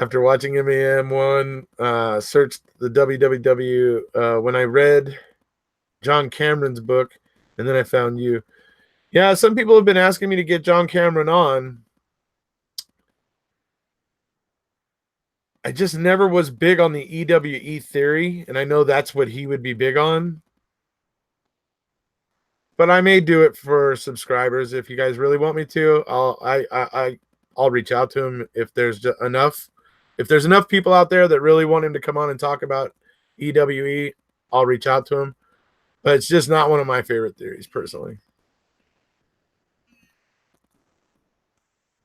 Speaker 1: After watching MAM1, searched the www when I read John Cameron's book, and then I found you. Yeah, some people have been asking me to get John Cameron on. I just never was big on the EWE theory, and I know that's what he would be big on. But I may do it for subscribers if you guys really want me to. I'll reach out to him if there's enough. If there's enough people out there that really want him to come on and talk about EWE, I'll reach out to him. But it's just not one of my favorite theories, personally.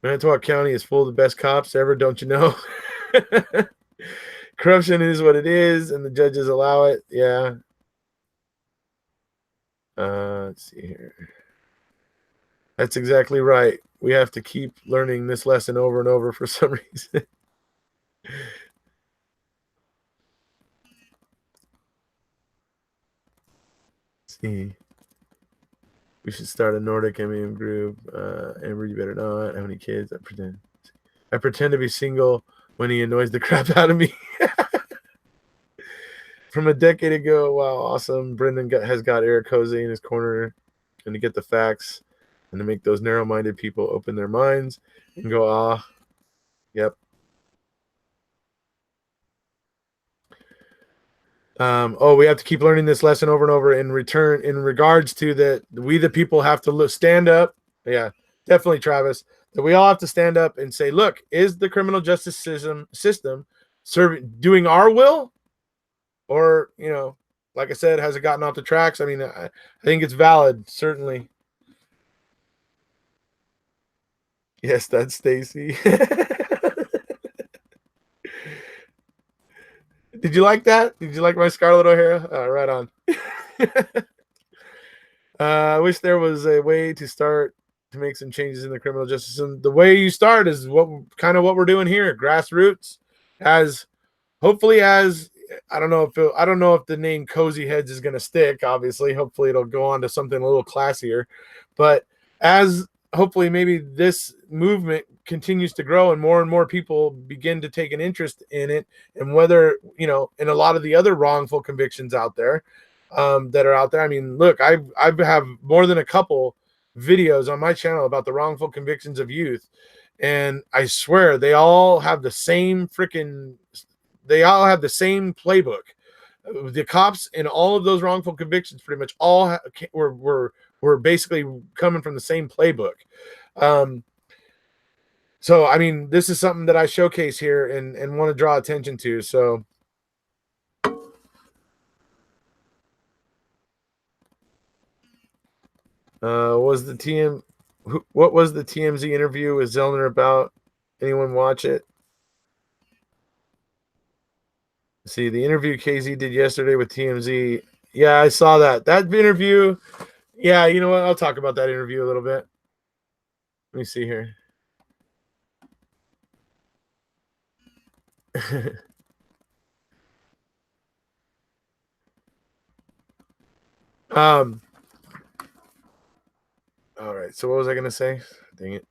Speaker 1: Manitowoc County is full of the best cops ever, don't you know? Corruption is what it is, and the judges allow it. Yeah. Let's see here. That's exactly right. We have to keep learning this lesson over and over for some reason. Let's see. We should start a Nordic MEM group. Amber, you better not. How many kids? I pretend to be single when he annoys the crap out of me. From a decade ago. Wow, awesome. Brendan has got Eric Jose in his corner, and to get the facts and to make those narrow-minded people open their minds and go, ah, yep. We have to keep learning this lesson over and over in regards to that we the people have to stand up. Yeah, definitely, Travis. That we all have to stand up and say, look, is the criminal justice system doing our will? Or, like I said, has it gotten off the tracks? I mean, I think it's valid, certainly. Yes, that's Stacy. Did you like that? Did you like my Scarlett O'Hara? Right on. I wish there was a way to start to make some changes in the criminal justice system. The way you start is what we're doing here, grassroots. Hopefully I don't know if the name Cozy Heads is going to stick. Obviously, hopefully it'll go on to something a little classier. But as hopefully maybe this movement continues to grow and more people begin to take an interest in it, and whether in a lot of the other wrongful convictions out there that are out there. I mean, look, I have more than a couple videos on my channel about the wrongful convictions of youth, and I swear they all have the same playbook. The cops in all of those wrongful convictions pretty much all were basically coming from the same playbook. So I mean, this is something that I showcase here and want to draw attention to. So what was the TMZ interview with Zellner about? Anyone watch it? See, the interview KZ did yesterday with TMZ. Yeah, I saw that. That interview. Yeah, you know what? I'll talk about that interview a little bit. Let me see here. All right. So what was I gonna say? Dang it.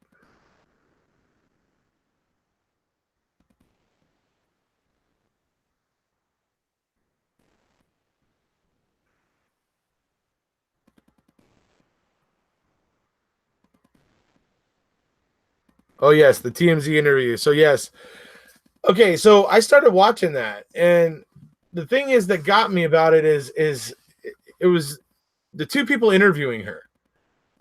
Speaker 1: Oh yes, the TMZ interview. So yes. Okay, so I started watching that, and the thing is that got me about it is it was the two people interviewing her.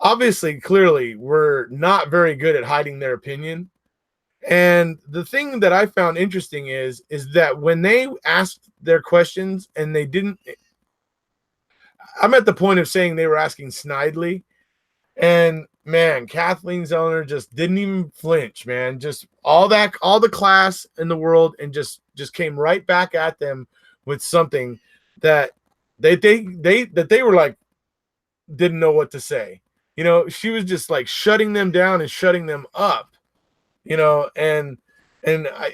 Speaker 1: Obviously, clearly, were not very good at hiding their opinion. And the thing that I found interesting is that when they asked their questions and they didn't, I'm at the point of saying they were asking snidely. And man, Kathleen Zellner just didn't even flinch, man. Just all the class in the world, and just came right back at them with something that they were like didn't know what to say. You know, she was just like shutting them down and shutting them up. You know, and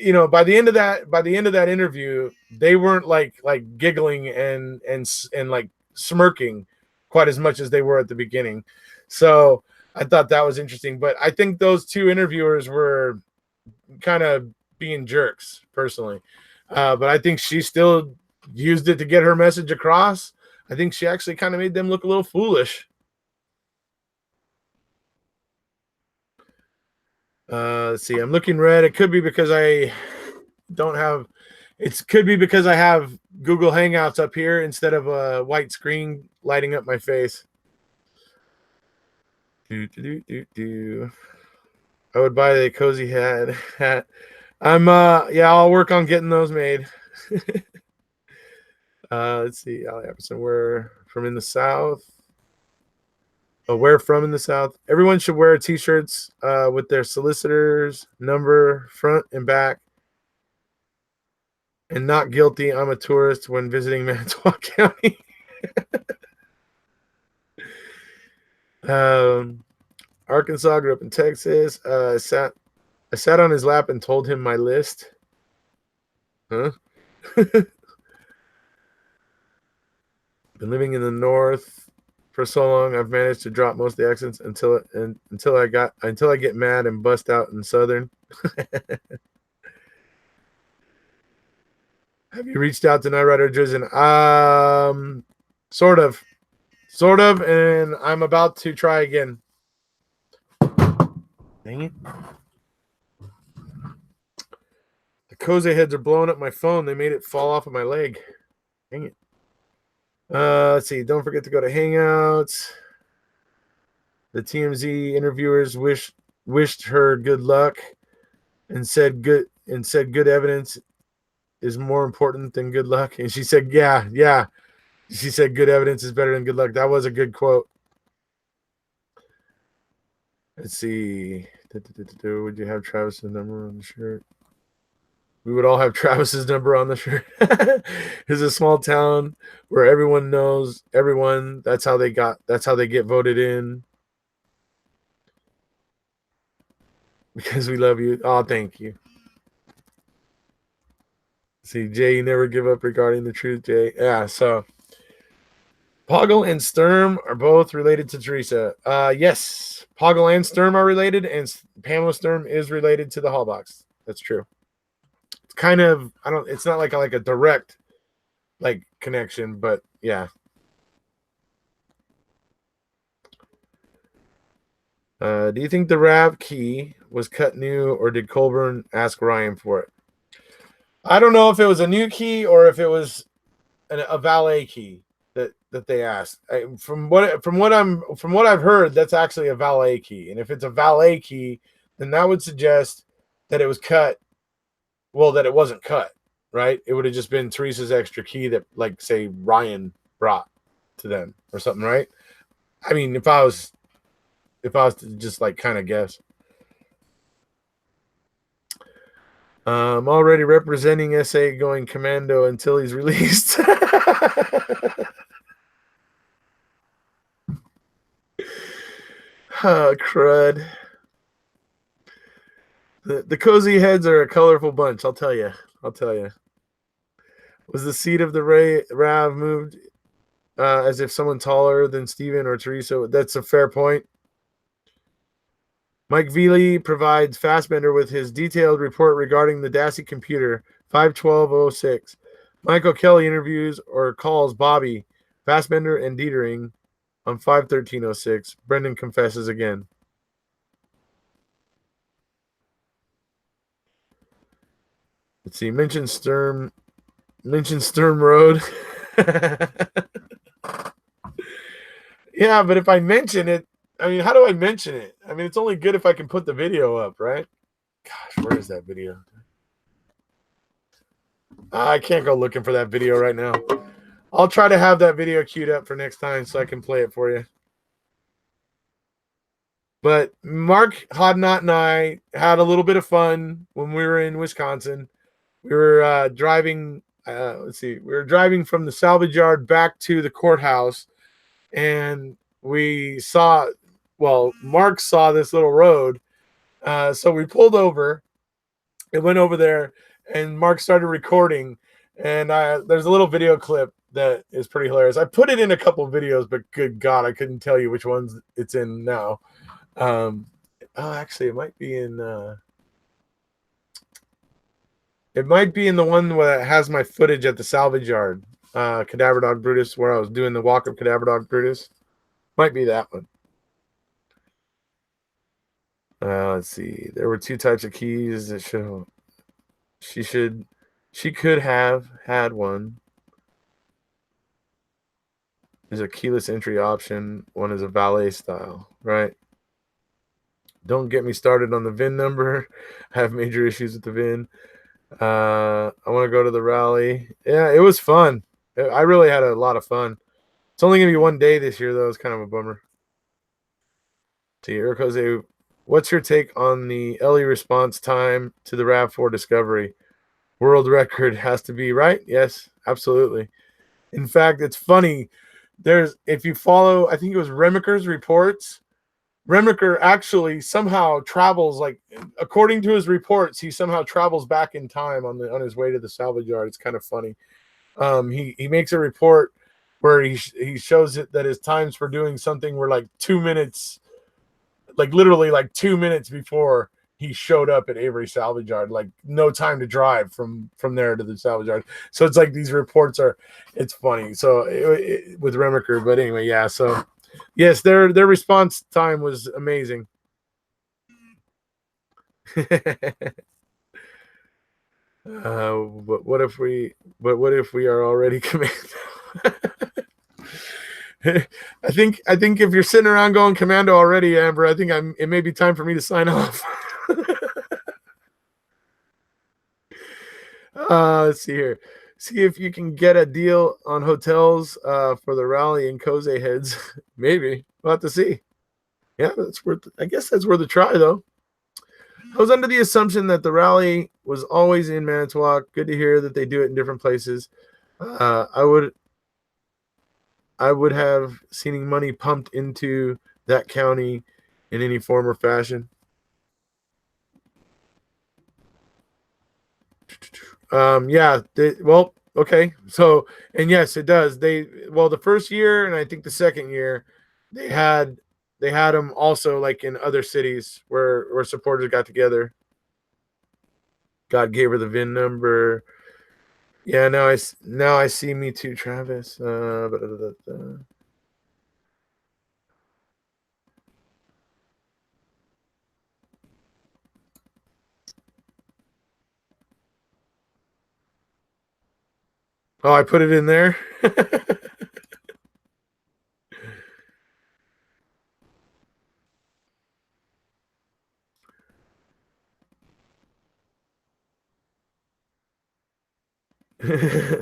Speaker 1: you know, by the end of that interview, they weren't like giggling and like smirking quite as much as they were at the beginning. So I thought that was interesting. But I think those two interviewers were kind of being jerks, personally. But I think she still used it to get her message across. I think she actually kind of made them look a little foolish. Let's see. I'm looking red. It could be because I don't have. It could be because I have Google Hangouts up here instead of a white screen lighting up my face. I would buy the cozy hat. I'll work on getting those made. Let's see. Ali Epperson, we're from in the South. Where from in the South? Everyone should wear T-shirts with their solicitor's number front and back. And not guilty. I'm a tourist when visiting Manitowoc County. Arkansas, grew up in Texas. I sat on his lap and told him my list. Huh? Been living in the North for so long. I've managed to drop most of the accents until I get mad and bust out in Southern. Have you reached out to Night Rider Drizzen? Sort of, and I'm about to try again. Dang it. The cozy heads are blowing up my phone. They made it fall off of my leg. Dang it. Let's see. Don't forget to go to Hangouts. The TMZ interviewers wished her good luck and said good evidence is more important than good luck. And she said, yeah. She said good evidence is better than good luck. That was a good quote. Let's see. Would you have Travis's number on the shirt? We would all have Travis's number on the shirt. It's a small town where everyone knows everyone. That's how they get voted in. Because we love you. Oh, thank you. See, Jay, you never give up regarding the truth, Jay. Yeah, so Poggle and Sturm are both related to Teresa. Yes, Poggle and Sturm are related, and Pamela Sturm is related to the Hallbox. That's true. It's kind of it's not like a direct connection, but yeah. Do you think the Rav key was cut new, or did Colburn ask Ryan for it? I don't know if it was a new key or if it was a valet key that they asked. From what I've heard, that's actually a valet key. And if it's a valet key, then that would suggest that it was cut. Well, that it wasn't cut, right? It would have just been Teresa's extra key that, like, say, Ryan brought to them or something, right? I mean, if I was to just like kind of guess. I'm already representing SA going commando until he's released. Oh, crud. The cozy heads are a colorful bunch, I'll tell you. Was the seat of the Rav moved as if someone taller than Steven or Teresa? That's a fair point. Mike Veely provides Fassbender with his detailed report regarding the Dassey computer, 51206. Michael Kelly interviews or calls Bobby, Fassbender, and Dietering on 51306. Brendan confesses again. Let's see. Mention Sturm Road. Yeah, but if I mention it, I mean, how do I mention it? I mean, it's only good if I can put the video up, right? Gosh, where is that video? I can't go looking for that video right now. I'll try to have that video queued up for next time so I can play it for you. But Mark Hodnott and I had a little bit of fun when we were in Wisconsin. We were driving. We were driving from the salvage yard back to the courthouse, and we saw. Well, Mark saw this little road, so we pulled over and went over there, and Mark started recording. And there's a little video clip that is pretty hilarious. I put it in a couple of videos, but good God, I couldn't tell you which ones it's in now. Actually, it might be in. It might be in the one where it has my footage at the salvage yard, Cadaver Dog Brutus, where I was doing the walk of Cadaver Dog Brutus. Might be that one. Let's see. There were two types of keys that show. She could have had one. There's a keyless entry option. One is a valet style, right? Don't get me started on the VIN number. I have major issues with the VIN. I want to go to the rally. Yeah, it was fun. I really had a lot of fun. It's only going to be one day this year, though. It's kind of a bummer. To Jose, what's your take on the Ellie response time to the RAV4 Discovery? World record has to be, right? Yes, absolutely. In fact, it's funny. If you follow, I think it was Remaker's reports, Remaker actually somehow travels, like, according to his reports, he somehow travels back in time on his way to the salvage yard. It's kind of funny. He makes a report where he shows it that his times for doing something were like 2 minutes, like literally like 2 minutes before he showed up at Avery salvage yard, like no time to drive from there to the salvage yard. So it's like these reports it's funny. So with Remaker, but anyway, yeah. So yes, their response time was amazing. But what if we are already commando? I think if you're sitting around going commando already, Amber, I think it may be time for me to sign off. Let's see here. See if you can get a deal on hotels for the rally and Coze heads. Maybe. We'll have to see. Yeah, I guess that's worth a try, though. I was under the assumption that the rally was always in Manitowoc. Good to hear that they do it in different places. I would have seen money pumped into that county in any form or fashion. Yeah. Okay. So, and yes, it does. The first year and I think the second year, they had them also like in other cities where supporters got together. God gave her the VIN number. Yeah, now I see. Me too, Travis. Oh, I put it in there.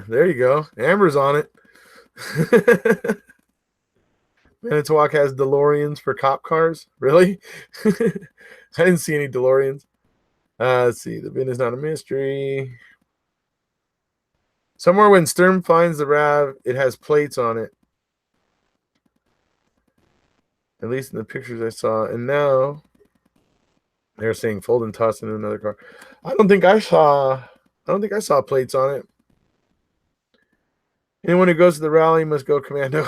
Speaker 1: There you go. Amber's on it. Manitowoc has DeLoreans for cop cars. Really? I didn't see any DeLoreans. Let's see. The bin is not a mystery. Somewhere when Sturm finds the RAV, it has plates on it. At least in the pictures I saw. And now they're saying fold and toss in another car. I don't think I saw plates on it. Anyone who goes to the rally must go commando.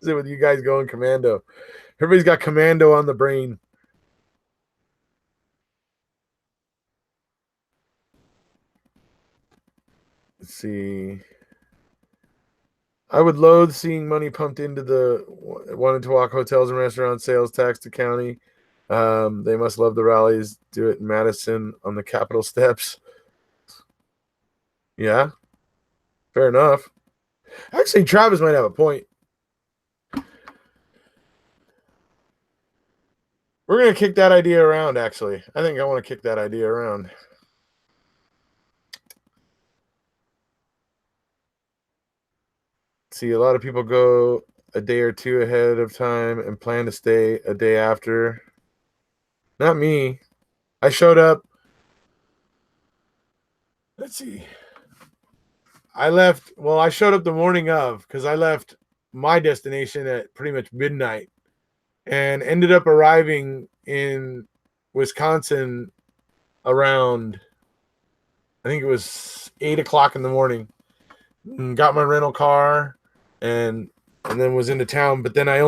Speaker 1: Is it with you guys going commando? Everybody's got commando on the brain. Let's see. I would loathe seeing money pumped into the wanted to walk hotels and restaurants, sales tax to county. They must love the rallies. Do it in Madison on the Capitol steps. Yeah, fair enough. Actually, Travis might have a point. We're going to kick that idea around, actually. I think I want to kick that idea around. See, a lot of people go a day or two ahead of time and plan to stay a day after. Not me. I showed up. Let's see. I showed up the morning of because I left my destination at pretty much midnight and ended up arriving in Wisconsin around, I think it was 8 o'clock in the morning. Got my rental car and then was into town. But then I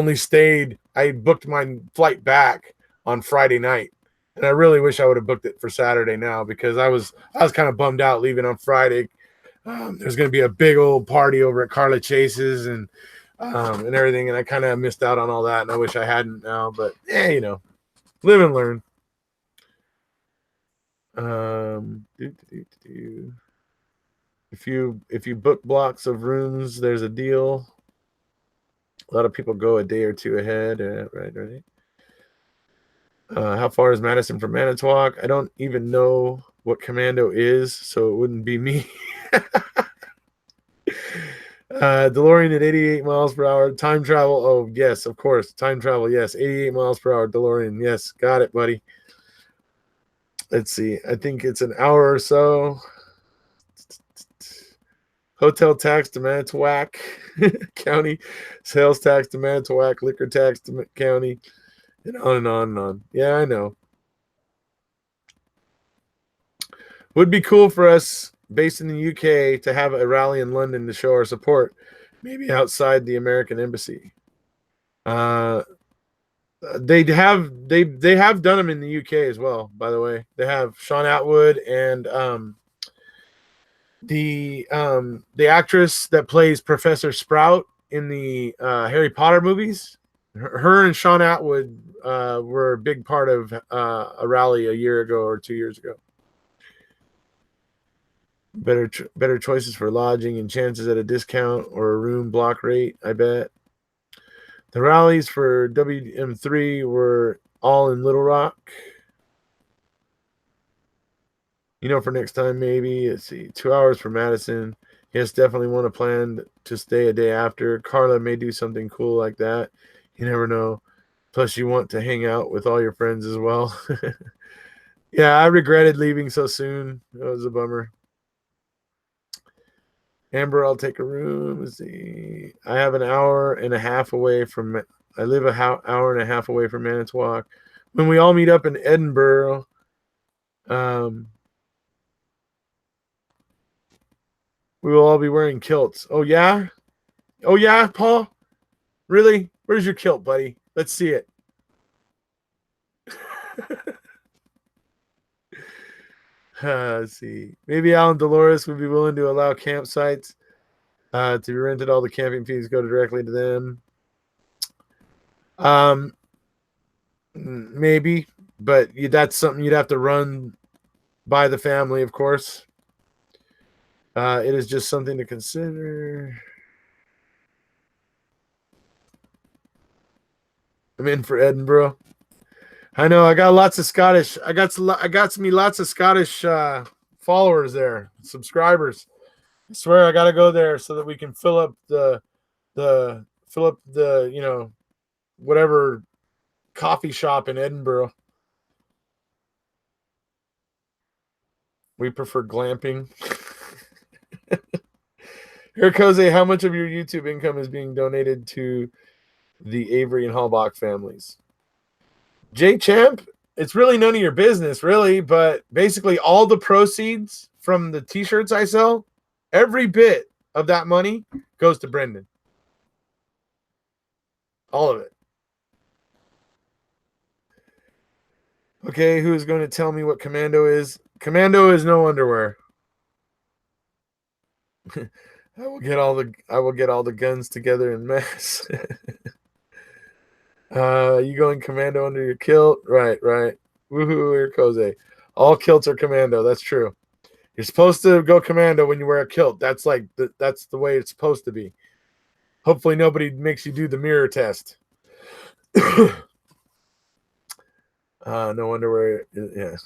Speaker 1: booked my flight back on Friday night. And I really wish I would have booked it for Saturday now because I was kind of bummed out leaving on Friday. There's going to be a big old party over at Carla Chase's and everything. And I kind of missed out on all that. And I wish I hadn't now, but live and learn. If you book blocks of rooms, there's a deal. A lot of people go a day or two ahead. Right. How far is Madison from Manitowoc? I don't even know what commando is, so it wouldn't be me. DeLorean at 88 miles per hour. Time travel. Oh, yes, of course. Time travel. Yes. 88 miles per hour. DeLorean. Yes. Got it, buddy. Let's see. I think it's an hour or so. Hotel tax to Manitowoc County. Sales tax to Manitowoc. Liquor tax to county. And on and on and on. Yeah, I know. Would be cool for us, based in the UK, to have a rally in London to show our support, maybe outside the American embassy. They have done them in the UK as well. By the way, they have Sean Atwood and the actress that plays Professor Sprout in the Harry Potter movies. Her and Sean Atwood were a big part of a rally a year ago or 2 years ago. Better choices for lodging and chances at a discount or a room block rate, I bet. The rallies for WM3 were all in Little Rock. For next time, maybe. Let's see. 2 hours for Madison. Yes, definitely want to plan to stay a day after. Carla may do something cool like that. You never know. Plus, you want to hang out with all your friends as well. Yeah, I regretted leaving so soon. That was a bummer. Amber, I'll take a room. Let's see. I have an hour and a half away from. I live an hour and a half away from Manitowoc. When we all meet up in Edinburgh, we will all be wearing kilts. Oh yeah, Paul. Really? Where's your kilt, buddy? Let's see it. Let's see. Maybe Al and Dolores would be willing to allow campsites to be rented. All the camping fees go directly to them. Maybe, but that's something you'd have to run by the family, of course. It is just something to consider. I'm in for Edinburgh. I know I got lots of Scottish. I got me lots of Scottish followers there, subscribers. I swear I got to go there so that we can fill up the whatever coffee shop in Edinburgh. We prefer glamping. Here, Jose, how much of your YouTube income is being donated to the Avery and Hallbach families? J Champ, it's really none of your business, really, but basically all the proceeds from the t-shirts I sell, every bit of that money goes to Brendan. All of it. Okay, who's going to tell me what commando is? Commando is no underwear. I will get all the guns together in mass. You going commando under your kilt? Right. Woohoo, here Koze. All kilts are commando. That's true. You're supposed to go commando when you wear a kilt. That's that's the way it's supposed to be. Hopefully nobody makes you do the mirror test. No underwear. Yeah.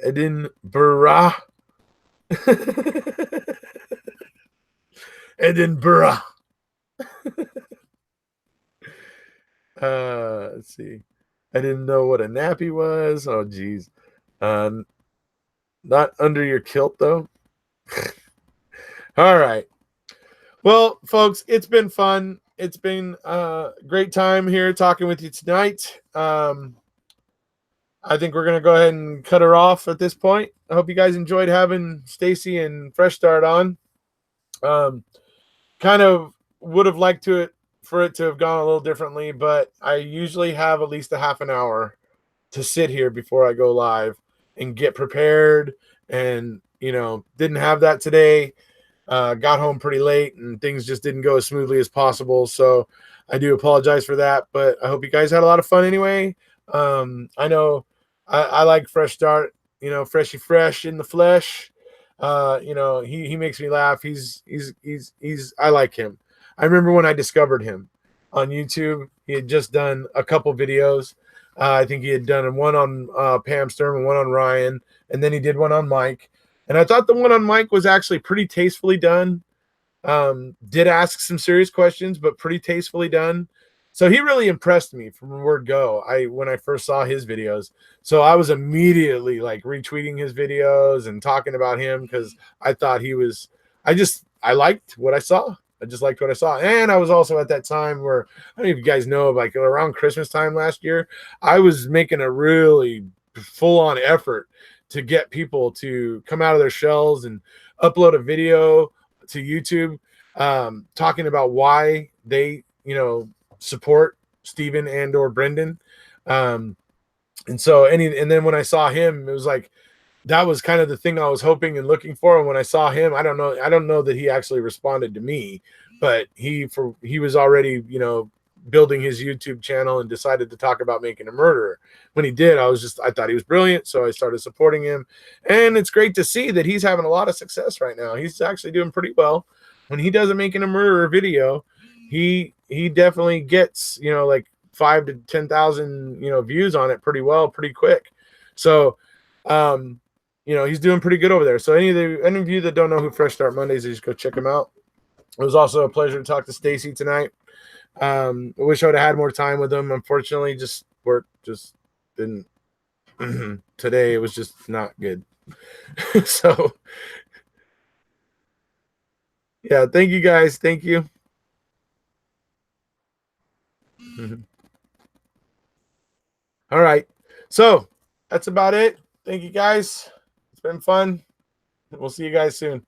Speaker 1: Edinburgh. Edinburgh. Let's see. I didn't know what a nappy was. Oh, geez. Not under your kilt, though. All right. Well, folks, it's been fun. It's been a great time here talking with you tonight. I think we're going to go ahead and cut her off at this point. I hope you guys enjoyed having Stacy and Fresh Start on. Kind of would have liked for it to have gone a little differently, but I usually have at least a half an hour to sit here before I go live and get prepared. And, didn't have that today. Got home pretty late and things just didn't go as smoothly as possible. So I do apologize for that, but I hope you guys had a lot of fun anyway. I know I like Fresh Start, freshy fresh in the flesh. He makes me laugh. I like him. I remember when I discovered him on YouTube, he had just done a couple videos. I think he had done one on Pam Sturm and one on Ryan, and then he did one on Mike. And I thought the one on Mike was actually pretty tastefully done. Did ask some serious questions, but pretty tastefully done. So he really impressed me from the word go. When I first saw his videos, so I was immediately like retweeting his videos and talking about him because I thought I liked what I saw. I just liked what I saw. And I was also at that time where, I don't know if you guys know, like around Christmas time last year, I was making a really full-on effort to get people to come out of their shells and upload a video to YouTube talking about why they, support Steven and or Brendan. And then when I saw him, it was like, that was kind of the thing I was hoping and looking for. And when I saw him, I don't know that he actually responded to me, but he was already, building his YouTube channel and decided to talk about making a murderer. When he did, I thought he was brilliant. So I started supporting him, and it's great to see that he's having a lot of success right now. He's actually doing pretty well. When he does a making a murderer video, he definitely gets, like 5 to 10,000, views on it pretty quick. So, he's doing pretty good over there. So any of you that don't know who Fresh Start Mondays is, go check him out. It was also a pleasure to talk to Stacy tonight. I wish I would have had more time with him. Unfortunately, work just didn't. Today it was just not good. So, yeah, thank you guys. Thank you. All right. So that's about it. Thank you guys. It's been fun. We'll see you guys soon.